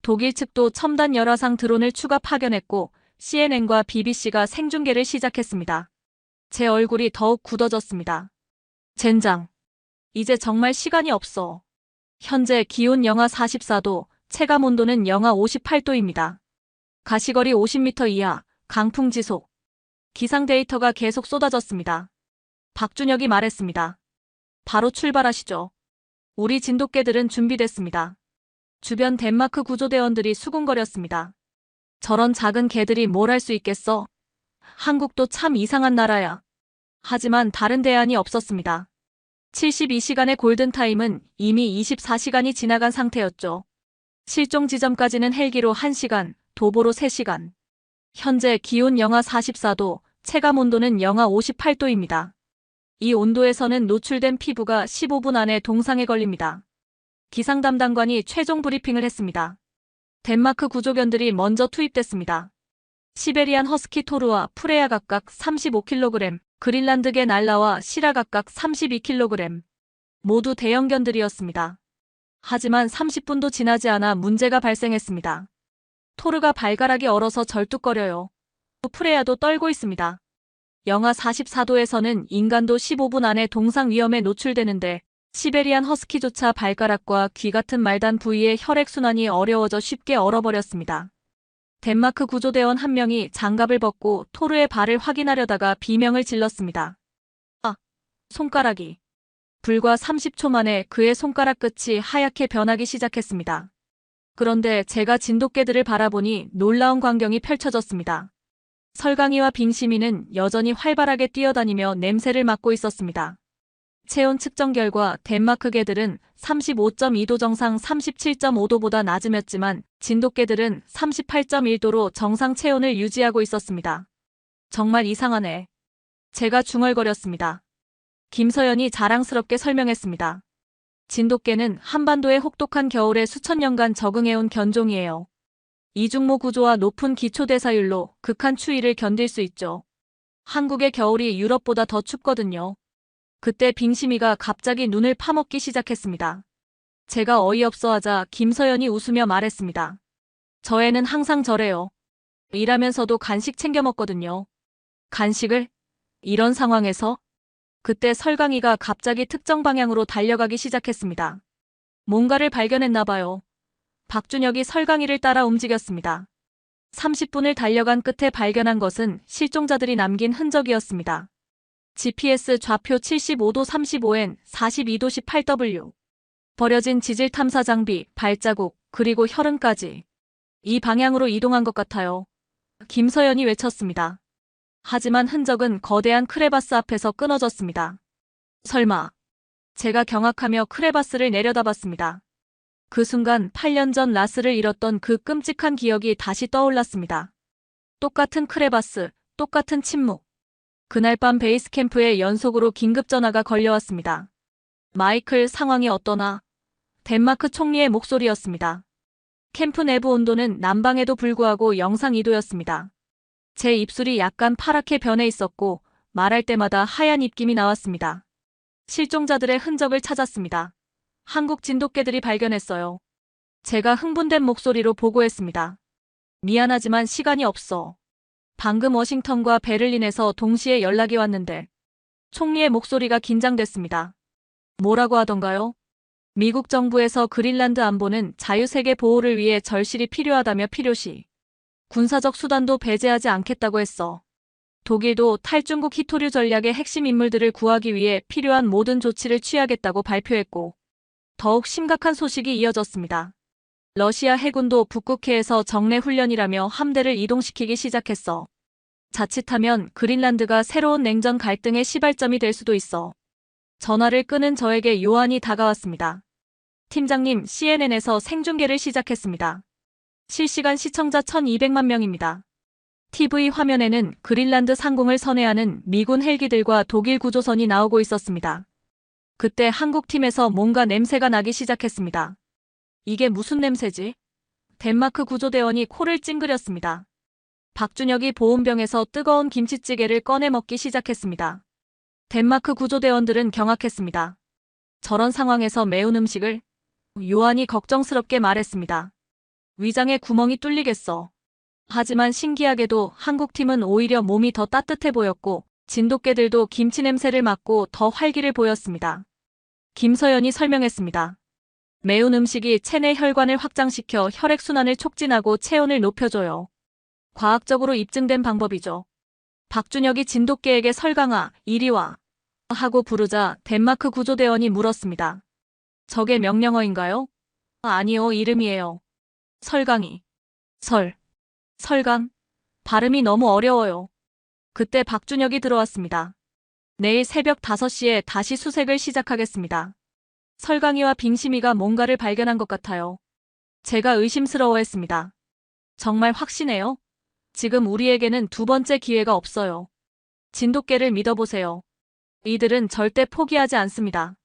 [SPEAKER 1] 독일 측도 첨단 열화상 드론을 추가 파견했고 CNN과 BBC가 생중계를 시작했습니다. 제 얼굴이 더욱 굳어졌습니다. 젠장. 이제 정말 시간이 없어. 현재 기온 영하 44도, 체감 온도는 영하 58도입니다. 가시거리 50m 이하, 강풍 지속. 기상 데이터가 계속 쏟아졌습니다. 박준혁이 말했습니다. 바로 출발하시죠. 우리 진돗개들은 준비됐습니다. 주변 덴마크 구조대원들이 수군거렸습니다. 저런 작은 개들이 뭘 할 수 있겠어? 한국도 참 이상한 나라야. 하지만 다른 대안이 없었습니다. 72시간의 골든타임은 이미 24시간이 지나간 상태였죠. 실종 지점까지는 헬기로 1시간, 도보로 3시간. 현재 기온 영하 44도, 체감 온도는 영하 58도입니다. 이 온도에서는 노출된 피부가 15분 안에 동상에 걸립니다. 기상 담당관이 최종 브리핑을 했습니다. 덴마크 구조견들이 먼저 투입됐습니다. 시베리안 허스키 토르와 프레야 각각 35kg, 그린란드계 날라와 시라 각각 32kg. 모두 대형견들이었습니다. 하지만 30분도 지나지 않아 문제가 발생했습니다. 토르가 발가락이 얼어서 절뚝거려요. 프레야도 떨고 있습니다. 영하 44도에서는 인간도 15분 안에 동상 위험에 노출되는데 시베리안 허스키조차 발가락과 귀 같은 말단 부위의 혈액순환이 어려워져 쉽게 얼어버렸습니다. 덴마크 구조대원 한 명이 장갑을 벗고 토르의 발을 확인하려다가 비명을 질렀습니다. 아, 손가락이. 불과 30초 만에 그의 손가락 끝이 하얗게 변하기 시작했습니다. 그런데 제가 진돗개들을 바라보니 놀라운 광경이 펼쳐졌습니다. 설강이와 빙시미는 여전히 활발하게 뛰어다니며 냄새를 맡고 있었습니다. 체온 측정 결과 덴마크 개들은 35.2도 정상 37.5도보다 낮음이었지만 진돗개들은 38.1도로 정상 체온을 유지하고 있었습니다. 정말 이상하네. 제가 중얼거렸습니다. 김서연이 자랑스럽게 설명했습니다. 진돗개는 한반도의 혹독한 겨울에 수천 년간 적응해온 견종이에요. 이중모 구조와 높은 기초대사율로 극한 추위를 견딜 수 있죠. 한국의 겨울이 유럽보다 더 춥거든요. 그때 빙시미가 갑자기 눈을 파먹기 시작했습니다. 제가 어이없어하자 김서연이 웃으며 말했습니다. 저 애는 항상 저래요. 일하면서도 간식 챙겨 먹거든요. 간식을? 이런 상황에서? 그때 설강이가 갑자기 특정 방향으로 달려가기 시작했습니다. 뭔가를 발견했나 봐요. 박준혁이 설강이를 따라 움직였습니다. 30분을 달려간 끝에 발견한 것은 실종자들이 남긴 흔적이었습니다. GPS 좌표 75도 35N 42도 18W. 버려진 지질 탐사 장비, 발자국, 그리고 혈흔까지. 이 방향으로 이동한 것 같아요. 김서연이 외쳤습니다. 하지만 흔적은 거대한 크레바스 앞에서 끊어졌습니다. 설마. 제가 경악하며 크레바스를 내려다봤습니다. 그 순간 8년 전 라스를 잃었던 그 끔찍한 기억이 다시 떠올랐습니다. 똑같은 크레바스, 똑같은 침묵. 그날 밤 베이스 캠프에 연속으로 긴급 전화가 걸려왔습니다. 마이클, 상황이 어떠나? 덴마크 총리의 목소리였습니다. 캠프 내부 온도는 난방에도 불구하고 영상 2도였습니다. 제 입술이 약간 파랗게 변해 있었고 말할 때마다 하얀 입김이 나왔습니다. 실종자들의 흔적을 찾았습니다. 한국 진돗개들이 발견했어요. 제가 흥분된 목소리로 보고했습니다. 미안하지만 시간이 없어. 방금 워싱턴과 베를린에서 동시에 연락이 왔는데 총리의 목소리가 긴장됐습니다. 뭐라고 하던가요? 미국 정부에서 그린란드 안보는 자유세계 보호를 위해 절실히 필요하다며 필요시 군사적 수단도 배제하지 않겠다고 했어. 독일도 탈중국 히토류 전략의 핵심 인물들을 구하기 위해 필요한 모든 조치를 취하겠다고 발표했고 더욱 심각한 소식이 이어졌습니다. 러시아 해군도 북극해에서 정례 훈련이라며 함대를 이동시키기 시작했어. 자칫하면 그린란드가 새로운 냉전 갈등의 시발점이 될 수도 있어. 전화를 끄는 저에게 요한이 다가왔습니다. 팀장님, CNN에서 생중계를 시작했습니다. 실시간 시청자 1200만 명입니다. TV 화면에는 그린란드 상공을 선회하는 미군 헬기들과 독일 구조선이 나오고 있었습니다. 그때 한국팀에서 뭔가 냄새가 나기 시작했습니다. 이게 무슨 냄새지? 덴마크 구조대원이 코를 찡그렸습니다. 박준혁이 보온병에서 뜨거운 김치찌개를 꺼내 먹기 시작했습니다. 덴마크 구조대원들은 경악했습니다. 저런 상황에서 매운 음식을? 요한이 걱정스럽게 말했습니다. 위장에 구멍이 뚫리겠어. 하지만 신기하게도 한국팀은 오히려 몸이 더 따뜻해 보였고 진돗개들도 김치 냄새를 맡고 더 활기를 보였습니다. 김서연이 설명했습니다. 매운 음식이 체내 혈관을 확장시켜 혈액순환을 촉진하고 체온을 높여줘요. 과학적으로 입증된 방법이죠. 박준혁이 진돗개에게 설강아, 이리 와 하고 부르자 덴마크 구조대원이 물었습니다. 저게 명령어인가요? 아니요, 이름이에요. 설강이. 설강? 발음이 너무 어려워요. 그때 박준혁이 들어왔습니다. 내일 새벽 5시에 다시 수색을 시작하겠습니다. 설강이와 빙심이가 뭔가를 발견한 것 같아요. 제가 의심스러워했습니다. 정말 확신해요? 지금 우리에게는 두 번째 기회가 없어요. 진돗개를 믿어보세요. 이들은 절대 포기하지 않습니다.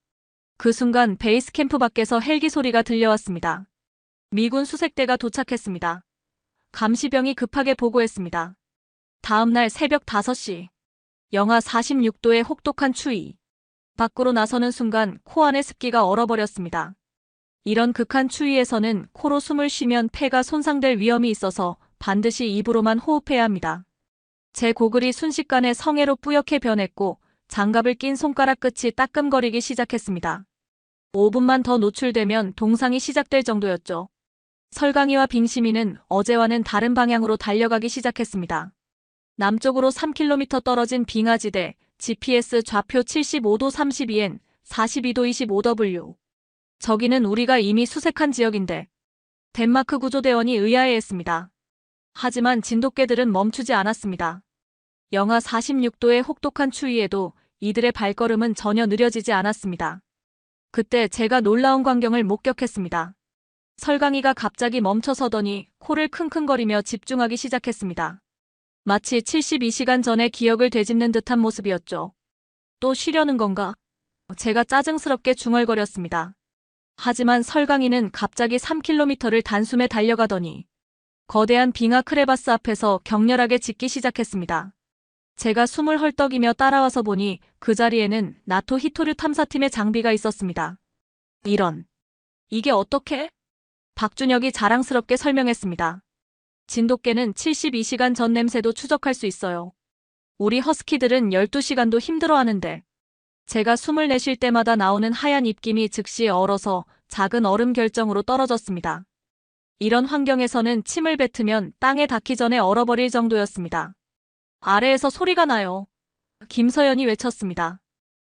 [SPEAKER 1] 그 순간 베이스 캠프 밖에서 헬기 소리가 들려왔습니다. 미군 수색대가 도착했습니다. 감시병이 급하게 보고했습니다. 다음 날 새벽 5시. 영하 46도의 혹독한 추위. 밖으로 나서는 순간 코 안의 습기가 얼어버렸습니다. 이런 극한 추위에서는 코로 숨을 쉬면 폐가 손상될 위험이 있어서 반드시 입으로만 호흡해야 합니다. 제 고글이 순식간에 성에로 뿌옇게 변했고 장갑을 낀 손가락 끝이 따끔거리기 시작했습니다. 5분만 더 노출되면 동상이 시작될 정도였죠. 설강이와 빙심이는 어제와는 다른 방향으로 달려가기 시작했습니다. 남쪽으로 3km 떨어진 빙하지대, GPS 좌표 75도 32N, 42도 25W. 저기는 우리가 이미 수색한 지역인데. 덴마크 구조대원이 의아해했습니다. 하지만 진돗개들은 멈추지 않았습니다. 영하 46도의 혹독한 추위에도 이들의 발걸음은 전혀 느려지지 않았습니다. 그때 제가 놀라운 광경을 목격했습니다. 설강이가 갑자기 멈춰서더니 코를 킁킁거리며 집중하기 시작했습니다. 마치 72시간 전의 기억을 되짚는 듯한 모습이었죠. 또 쉬려는 건가? 제가 짜증스럽게 중얼거렸습니다. 하지만 설강이는 갑자기 3km를 단숨에 달려가더니 거대한 빙하 크레바스 앞에서 격렬하게 짖기 시작했습니다. 제가 숨을 헐떡이며 따라와서 보니 그 자리에는 나토 히토류 탐사팀의 장비가 있었습니다. 이게 어떻게? 박준혁이 자랑스럽게 설명했습니다. 진돗개는 72시간 전 냄새도 추적할 수 있어요. 우리 허스키들은 12시간도 힘들어하는데 제가 숨을 내쉴 때마다 나오는 하얀 입김이 즉시 얼어서 작은 얼음 결정으로 떨어졌습니다. 이런 환경에서는 침을 뱉으면 땅에 닿기 전에 얼어버릴 정도였습니다. 아래에서 소리가 나요. 김서연이 외쳤습니다.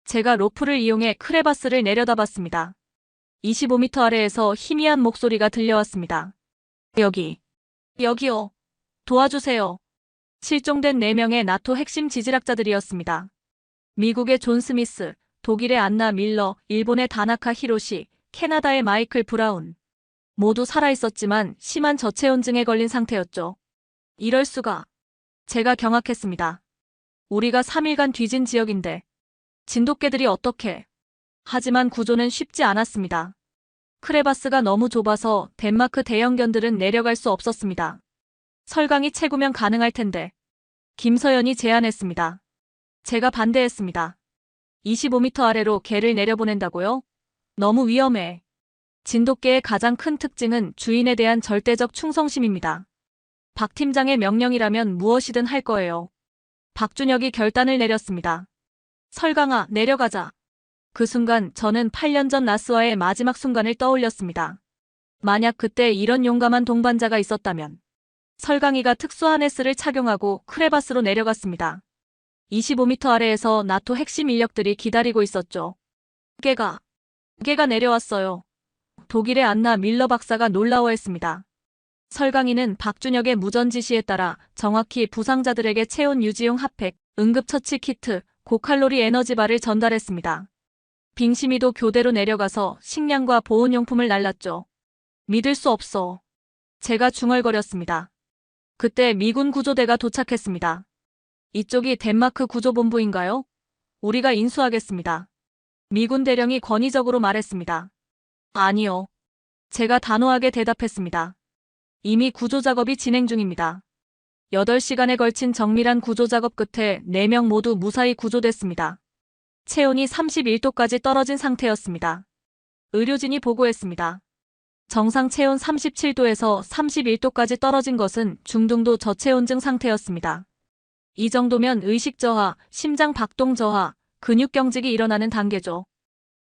[SPEAKER 1] 제가 로프를 이용해 크레바스를 내려다봤습니다. 25m 아래에서 희미한 목소리가 들려왔습니다. 여기요. 도와주세요. 실종된 4명의 나토 핵심 지질학자들이었습니다. 미국의 존 스미스, 독일의 안나 밀러, 일본의 다나카 히로시, 캐나다의 마이클 브라운. 모두 살아있었지만 심한 저체온증에 걸린 상태였죠. 이럴 수가. 제가 경악했습니다. 우리가 3일간 뒤진 지역인데 진돗개들이 어떻게. 하지만 구조는 쉽지 않았습니다. 크레바스가 너무 좁아서 덴마크 대형견들은 내려갈 수 없었습니다. 설강이 채구면 가능할 텐데. 김서연이 제안했습니다. 제가 반대했습니다. 25m 아래로 개를 내려보낸다고요? 너무 위험해. 진돗개의 가장 큰 특징은 주인에 대한 절대적 충성심입니다. 박 팀장의 명령이라면 무엇이든 할 거예요. 박준혁이 결단을 내렸습니다. 설강아, 내려가자. 그 순간 저는 8년 전 나스와의 마지막 순간을 떠올렸습니다. 만약 그때 이런 용감한 동반자가 있었다면. 설강이가 특수한 S를 착용하고 크레바스로 내려갔습니다. 25m 아래에서 나토 핵심 인력들이 기다리고 있었죠. 개가 내려왔어요. 독일의 안나 밀러 박사가 놀라워했습니다. 설강이는 박준혁의 무전 지시에 따라 정확히 부상자들에게 체온 유지용 핫팩, 응급처치 키트, 고칼로리 에너지바를 전달했습니다. 빙심이도 교대로 내려가서 식량과 보온용품을 날랐죠. 믿을 수 없어. 제가 중얼거렸습니다. 그때 미군 구조대가 도착했습니다. 이쪽이 덴마크 구조본부인가요? 우리가 인수하겠습니다. 미군 대령이 권위적으로 말했습니다. 아니요. 제가 단호하게 대답했습니다. 이미 구조 작업이 진행 중입니다. 8시간에 걸친 정밀한 구조 작업 끝에 4명 모두 무사히 구조됐습니다. 체온이 31도까지 떨어진 상태였습니다. 의료진이 보고했습니다. 정상 체온 37도에서 31도까지 떨어진 것은 중등도 저체온증 상태였습니다. 이 정도면 의식 저하, 심장 박동 저하, 근육 경직이 일어나는 단계죠.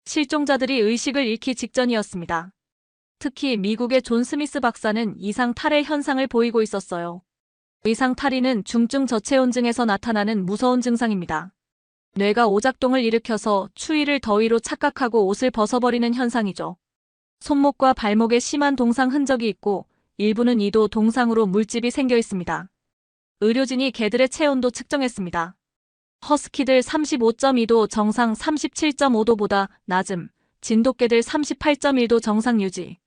[SPEAKER 1] 실종자들이 의식을 잃기 직전이었습니다. 특히 미국의 존 스미스 박사는 이상 탈의 현상을 보이고 있었어요. 이상 탈의는 중증 저체온증에서 나타나는 무서운 증상입니다. 뇌가 오작동을 일으켜서 추위를 더위로 착각하고 옷을 벗어버리는 현상이죠. 손목과 발목에 심한 동상 흔적이 있고 일부는 이도 동상으로 물집이 생겨 있습니다. 의료진이 개들의 체온도 측정했습니다. 허스키들 35.2도 정상 37.5도보다 낮음, 진돗개들 38.1도 정상 유지.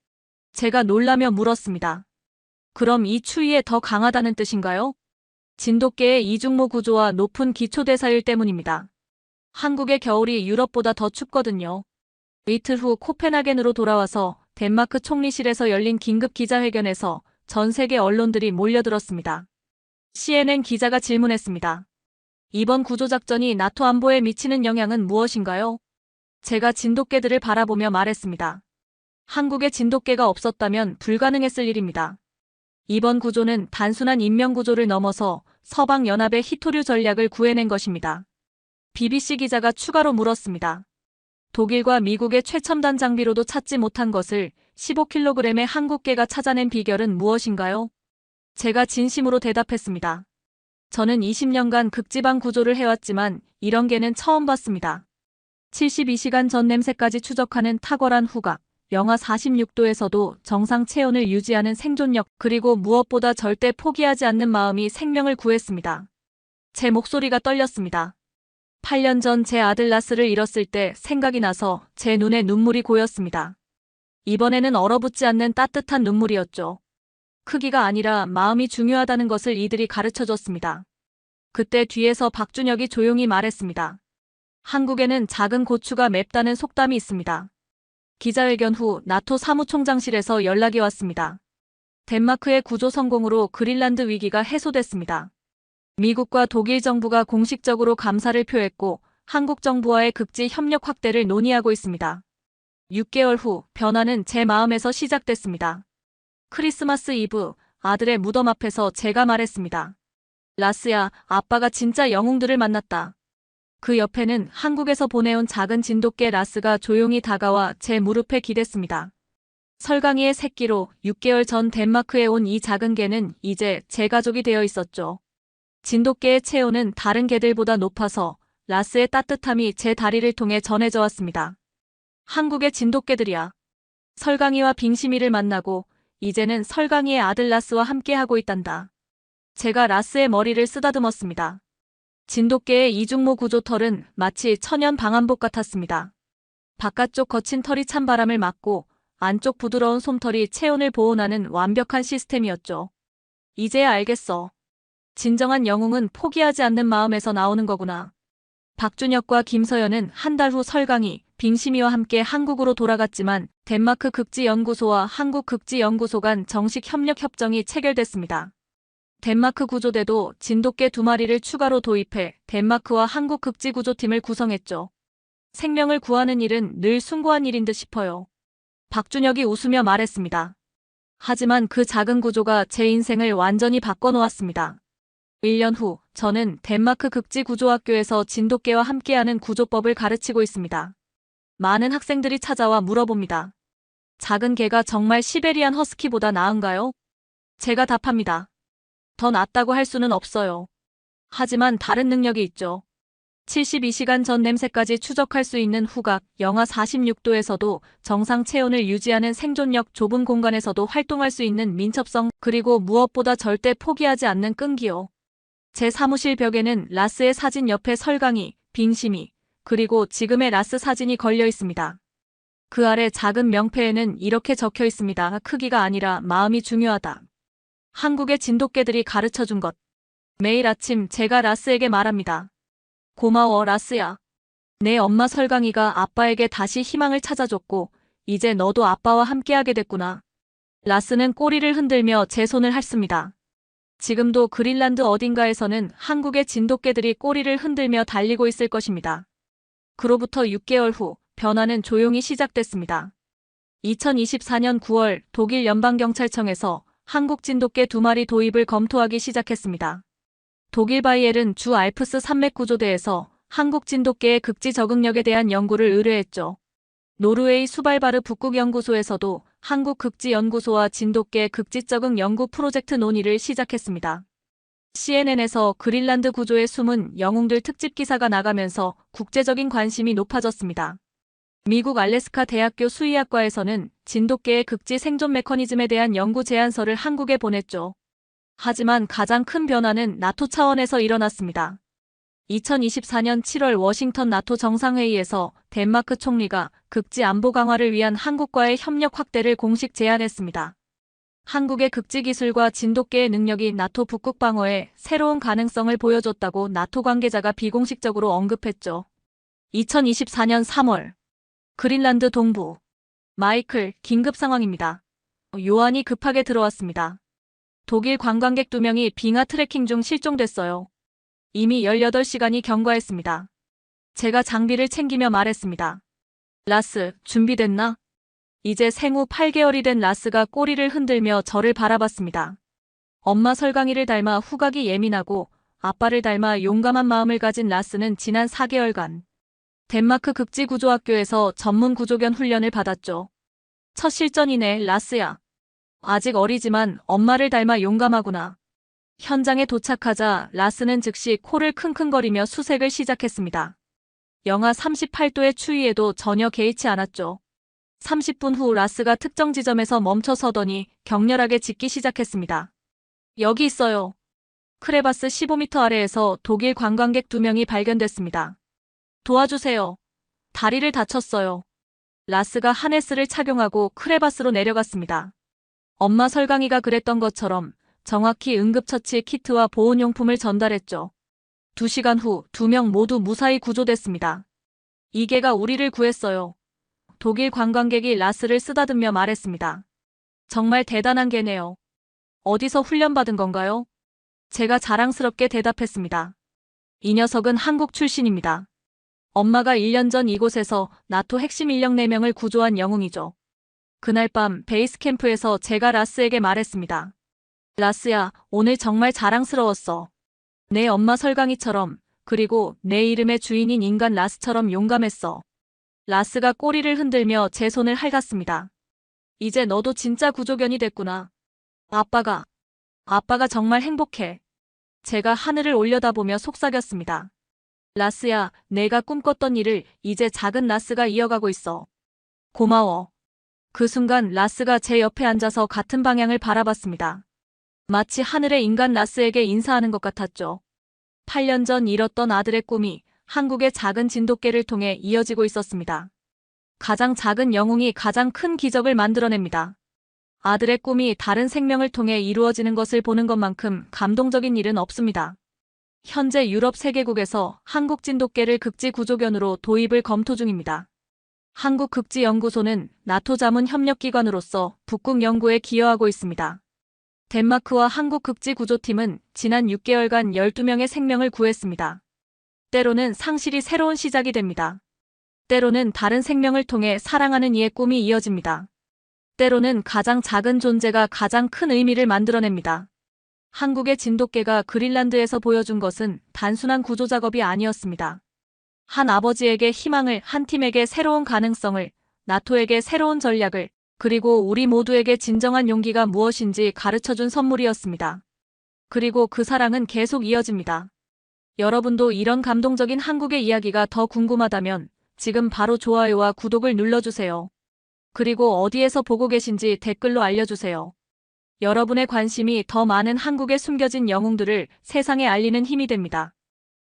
[SPEAKER 1] 제가 놀라며 물었습니다. 그럼 이 추위에 더 강하다는 뜻인가요? 진돗개의 이중모 구조와 높은 기초대사율 때문입니다. 한국의 겨울이 유럽보다 더 춥거든요. 이틀 후 코펜하겐으로 돌아와서 덴마크 총리실에서 열린 긴급 기자회견에서 전 세계 언론들이 몰려들었습니다. CNN 기자가 질문했습니다. 이번 구조작전이 나토 안보에 미치는 영향은 무엇인가요? 제가 진돗개들을 바라보며 말했습니다. 한국에 진돗개가 없었다면 불가능했을 일입니다. 이번 구조는 단순한 인명구조를 넘어서 서방연합의 히토류 전략을 구해낸 것입니다. BBC 기자가 추가로 물었습니다. 독일과 미국의 최첨단 장비로도 찾지 못한 것을 15kg의 한국개가 찾아낸 비결은 무엇인가요? 제가 진심으로 대답했습니다. 저는 20년간 극지방 구조를 해왔지만 이런 개는 처음 봤습니다. 72시간 전 냄새까지 추적하는 탁월한 후각, 영하 46도에서도 정상 체온을 유지하는 생존력, 그리고 무엇보다 절대 포기하지 않는 마음이 생명을 구했습니다. 제 목소리가 떨렸습니다. 8년 전 제 아들 라스를 잃었을 때 생각이 나서 제 눈에 눈물이 고였습니다. 이번에는 얼어붙지 않는 따뜻한 눈물이었죠. 크기가 아니라 마음이 중요하다는 것을 이들이 가르쳐줬습니다. 그때 뒤에서 박준혁이 조용히 말했습니다. 한국에는 작은 고추가 맵다는 속담이 있습니다. 기자회견 후 나토 사무총장실에서 연락이 왔습니다. 덴마크의 구조 성공으로 그린란드 위기가 해소됐습니다. 미국과 독일 정부가 공식적으로 감사를 표했고 한국 정부와의 극지 협력 확대를 논의하고 있습니다. 6개월 후 변화는 제 마음에서 시작됐습니다. 크리스마스 이브 아들의 무덤 앞에서 제가 말했습니다. 라스야, 아빠가 진짜 영웅들을 만났다. 그 옆에는 한국에서 보내온 작은 진돗개 라스가 조용히 다가와 제 무릎에 기댔습니다. 설강이의 새끼로 6개월 전 덴마크에 온 이 작은 개는 이제 제 가족이 되어 있었죠. 진돗개의 체온은 다른 개들보다 높아서 라스의 따뜻함이 제 다리를 통해 전해져 왔습니다. 한국의 진돗개들이야. 설강이와 빙심이를 만나고 이제는 설강이의 아들 라스와 함께하고 있단다. 제가 라스의 머리를 쓰다듬었습니다. 진돗개의 이중모 구조털은 마치 천연 방한복 같았습니다. 바깥쪽 거친 털이 찬바람을 막고 안쪽 부드러운 솜털이 체온을 보온하는 완벽한 시스템이었죠. 이제야 알겠어. 진정한 영웅은 포기하지 않는 마음에서 나오는 거구나. 박준혁과 김서연은 한 달 후 설강이, 빙심이와 함께 한국으로 돌아갔지만 덴마크 극지연구소와 한국 극지연구소 간 정식 협력 협정이 체결됐습니다. 덴마크 구조대도 진돗개 2마리를 추가로 도입해 덴마크와 한국 극지구조팀을 구성했죠. 생명을 구하는 일은 늘 숭고한 일인 듯 싶어요. 박준혁이 웃으며 말했습니다. 하지만 그 작은 구조가 제 인생을 완전히 바꿔놓았습니다. 1년 후 저는 덴마크 극지구조학교에서 진돗개와 함께하는 구조법을 가르치고 있습니다. 많은 학생들이 찾아와 물어봅니다. 작은 개가 정말 시베리안 허스키보다 나은가요? 제가 답합니다. 더 낫다고 할 수는 없어요. 하지만 다른 능력이 있죠. 72시간 전 냄새까지 추적할 수 있는 후각, 영하 46도에서도 정상 체온을 유지하는 생존력, 좁은 공간에서도 활동할 수 있는 민첩성, 그리고 무엇보다 절대 포기하지 않는 끈기요. 제 사무실 벽에는 라스의 사진 옆에 설강이, 빙심이, 그리고 지금의 라스 사진이 걸려 있습니다. 그 아래 작은 명패에는 이렇게 적혀 있습니다. 크기가 아니라 마음이 중요하다. 한국의 진돗개들이 가르쳐준 것. 매일 아침 제가 라스에게 말합니다. 고마워, 라스야. 내 엄마 설강이가 아빠에게 다시 희망을 찾아줬고 이제 너도 아빠와 함께하게 됐구나. 라스는 꼬리를 흔들며 제 손을 핥습니다. 지금도 그린란드 어딘가에서는 한국의 진돗개들이 꼬리를 흔들며 달리고 있을 것입니다. 그로부터 6개월 후 변화는 조용히 시작됐습니다. 2024년 9월 독일 연방경찰청에서 한국 진돗개 2마리 도입을 검토하기 시작했습니다. 독일 바이에른 주 알프스 산맥구조대에서 한국 진돗개의 극지 적응력에 대한 연구를 의뢰했죠. 노르웨이 수발바르 북극연구소에서도 한국 극지연구소와 진돗개 극지 적응 연구 프로젝트 논의를 시작했습니다. CNN에서 그린란드 구조의 숨은 영웅들 특집 기사가 나가면서 국제적인 관심이 높아졌습니다. 미국 알래스카 대학교 수의학과에서는 진돗개의 극지 생존 메커니즘에 대한 연구 제안서를 한국에 보냈죠. 하지만 가장 큰 변화는 나토 차원에서 일어났습니다. 2024년 7월 워싱턴 나토 정상회의에서 덴마크 총리가 극지 안보 강화를 위한 한국과의 협력 확대를 공식 제안했습니다. 한국의 극지 기술과 진돗개의 능력이 나토 북극 방어에 새로운 가능성을 보여줬다고 나토 관계자가 비공식적으로 언급했죠. 2024년 3월 그린란드 동부 마이클 긴급 상황입니다. 요한이 급하게 들어왔습니다. 독일 관광객 2명이 빙하 트레킹 중 실종됐어요. 이미 18시간이 경과했습니다. 제가 장비를 챙기며 말했습니다. 라스, 준비됐나? 이제 생후 8개월이 된 라스가 꼬리를 흔들며 저를 바라봤습니다. 엄마 설강이를 닮아 후각이 예민하고 아빠를 닮아 용감한 마음을 가진 라스는 지난 4개월간 덴마크 극지구조학교에서 전문 구조견 훈련을 받았죠. 첫 실전이네, 라스야. 아직 어리지만 엄마를 닮아 용감하구나. 현장에 도착하자 라스는 즉시 코를 킁킁거리며 수색을 시작했습니다. 영하 38도의 추위에도 전혀 개의치 않았죠. 30분 후 라스가 특정 지점에서 멈춰 서더니 격렬하게 짖기 시작했습니다. 여기 있어요. 크레바스 15m 아래에서 독일 관광객 2명이 발견됐습니다. 도와주세요. 다리를 다쳤어요. 라스가 하네스를 착용하고 크레바스로 내려갔습니다. 엄마 설강이가 그랬던 것처럼 정확히 응급처치 키트와 보온용품을 전달했죠. 2시간 후 2명 모두 무사히 구조됐습니다. 이 개가 우리를 구했어요. 독일 관광객이 라스를 쓰다듬며 말했습니다. 정말 대단한 개네요. 어디서 훈련받은 건가요? 제가 자랑스럽게 대답했습니다. 이 녀석은 한국 출신입니다. 엄마가 1년 전 이곳에서 나토 핵심 인력 4명을 구조한 영웅이죠. 그날 밤 베이스 캠프에서 제가 라스에게 말했습니다. 라스야, 오늘 정말 자랑스러웠어. 내 엄마 설강이처럼, 그리고 내 이름의 주인인 인간 라스처럼 용감했어. 라스가 꼬리를 흔들며 제 손을 핥았습니다. 이제 너도 진짜 구조견이 됐구나. 아빠가 정말 행복해. 제가 하늘을 올려다보며 속삭였습니다. 라스야, 내가 꿈꿨던 일을 이제 작은 라스가 이어가고 있어. 고마워. 그 순간 라스가 제 옆에 앉아서 같은 방향을 바라봤습니다. 마치 하늘의 인간 라스에게 인사하는 것 같았죠. 8년 전 잃었던 아들의 꿈이 한국의 작은 진돗개를 통해 이어지고 있었습니다. 가장 작은 영웅이 가장 큰 기적을 만들어냅니다. 아들의 꿈이 다른 생명을 통해 이루어지는 것을 보는 것만큼 감동적인 일은 없습니다. 현재 유럽 3개국에서 한국 진돗개를 극지 구조견으로 도입을 검토 중입니다. 한국극지연구소는 나토 자문 협력기관으로서 북극 연구에 기여하고 있습니다. 덴마크와 한국극지구조팀은 지난 6개월간 12명의 생명을 구했습니다. 때로는 상실이 새로운 시작이 됩니다. 때로는 다른 생명을 통해 사랑하는 이의 꿈이 이어집니다. 때로는 가장 작은 존재가 가장 큰 의미를 만들어냅니다. 한국의 진돗개가 그린란드에서 보여준 것은 단순한 구조 작업이 아니었습니다. 한 아버지에게 희망을, 한 팀에게 새로운 가능성을, 나토에게 새로운 전략을, 그리고 우리 모두에게 진정한 용기가 무엇인지 가르쳐준 선물이었습니다. 그리고 그 사랑은 계속 이어집니다. 여러분도 이런 감동적인 한국의 이야기가 더 궁금하다면 지금 바로 좋아요와 구독을 눌러주세요. 그리고 어디에서 보고 계신지 댓글로 알려주세요. 여러분의 관심이 더 많은 한국의 숨겨진 영웅들을 세상에 알리는 힘이 됩니다.